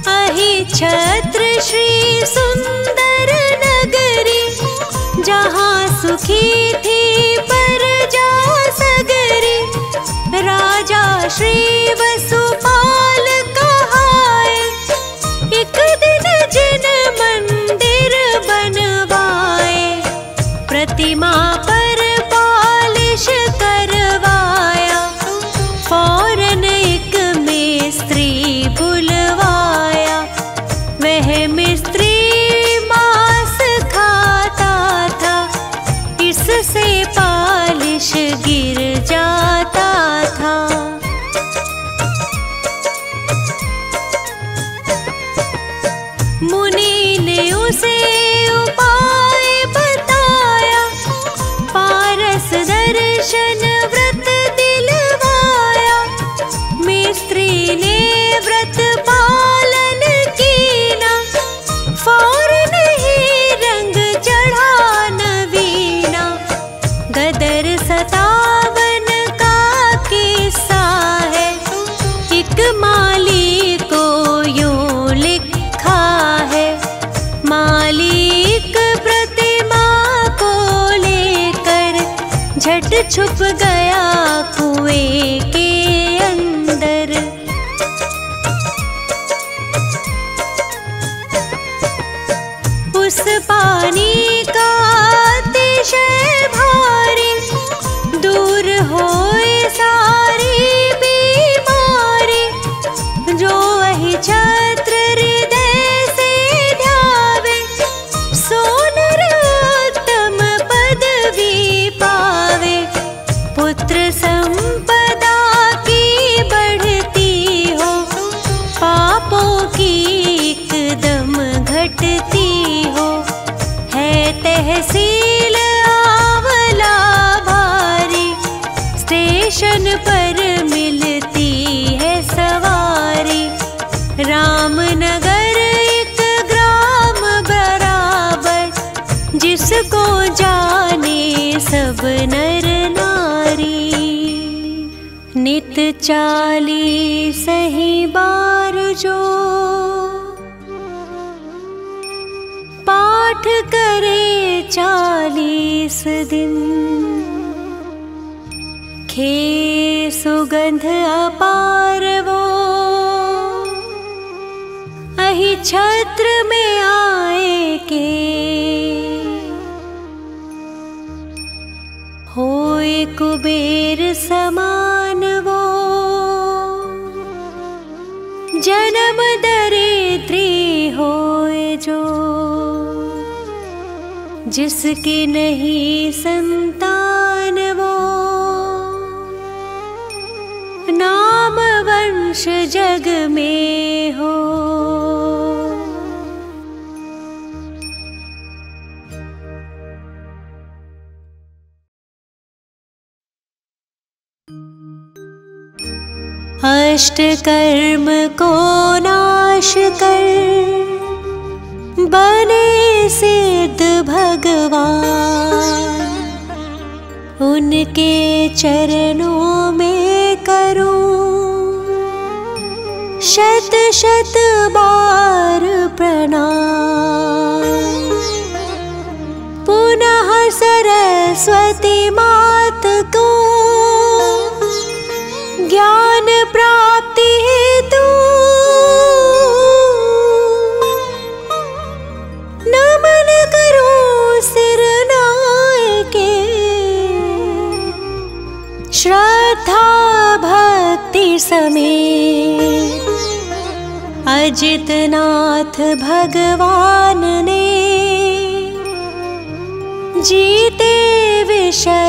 C: अहि छत्र श्री सुंदर नगरी, जहाँ सुखी थी प्रजा सगरी। राजा श्री वसुपाल कहाए, एक दिन जिन मंदिर बनवाए। प्रतिमा पर पालिश करवाया, फौरन एक मिस्त्री बुलवाया। वह मिस्त्री मांस खाता था, इससे पालिश गिर जाता था। मुनि ने उसे उपाय बताया, पारस दर्शन व्रत दिलवाया। मिस्त्री ने व्रत पालन कीना, फौरन ही रंग चढ़ा नवीना। गदर 57 का किस्सा है, एक माली को यूं लिखा है। मालिक प्रतिमा को लेकर झट छुप गया कुएं के अंदर। उस पानी का अतिशय भारी, दूर होए सारी बीमारी। जो वही छत्र हृदय से ध्यावे, सो नर उत्तम पदवी पावे। पुत्र संपदा की बढ़ती हो, पापों की एकदम घटती हो। है तहसील आंवला भारी, स्टेशन पर मिलती है सवारी। रामनगर एक ग्राम बराबर, जिसको जाने सब नर नारी। नित 40 ही बार जो पाठ करे 40 दिन, खे सुगंध अपार वो अहि छत्र में आए के। होए कुबेर समान वो, जन्म दरिद्री होए जो, जिसकी नहीं संतान वो, नाम वंश जग में हो। अष्ट कर्म को नाश कर बने सिद्ध भगवान, उनके चरणों में करूं शत शत बार प्रणाम। पुनः सरस्वती मात को ज्ञान प्राप्ति हेतु नमन करो सिर नायके, श्रद्धा भक्ति समेत अजितनाथ भगवान ने जीते विषय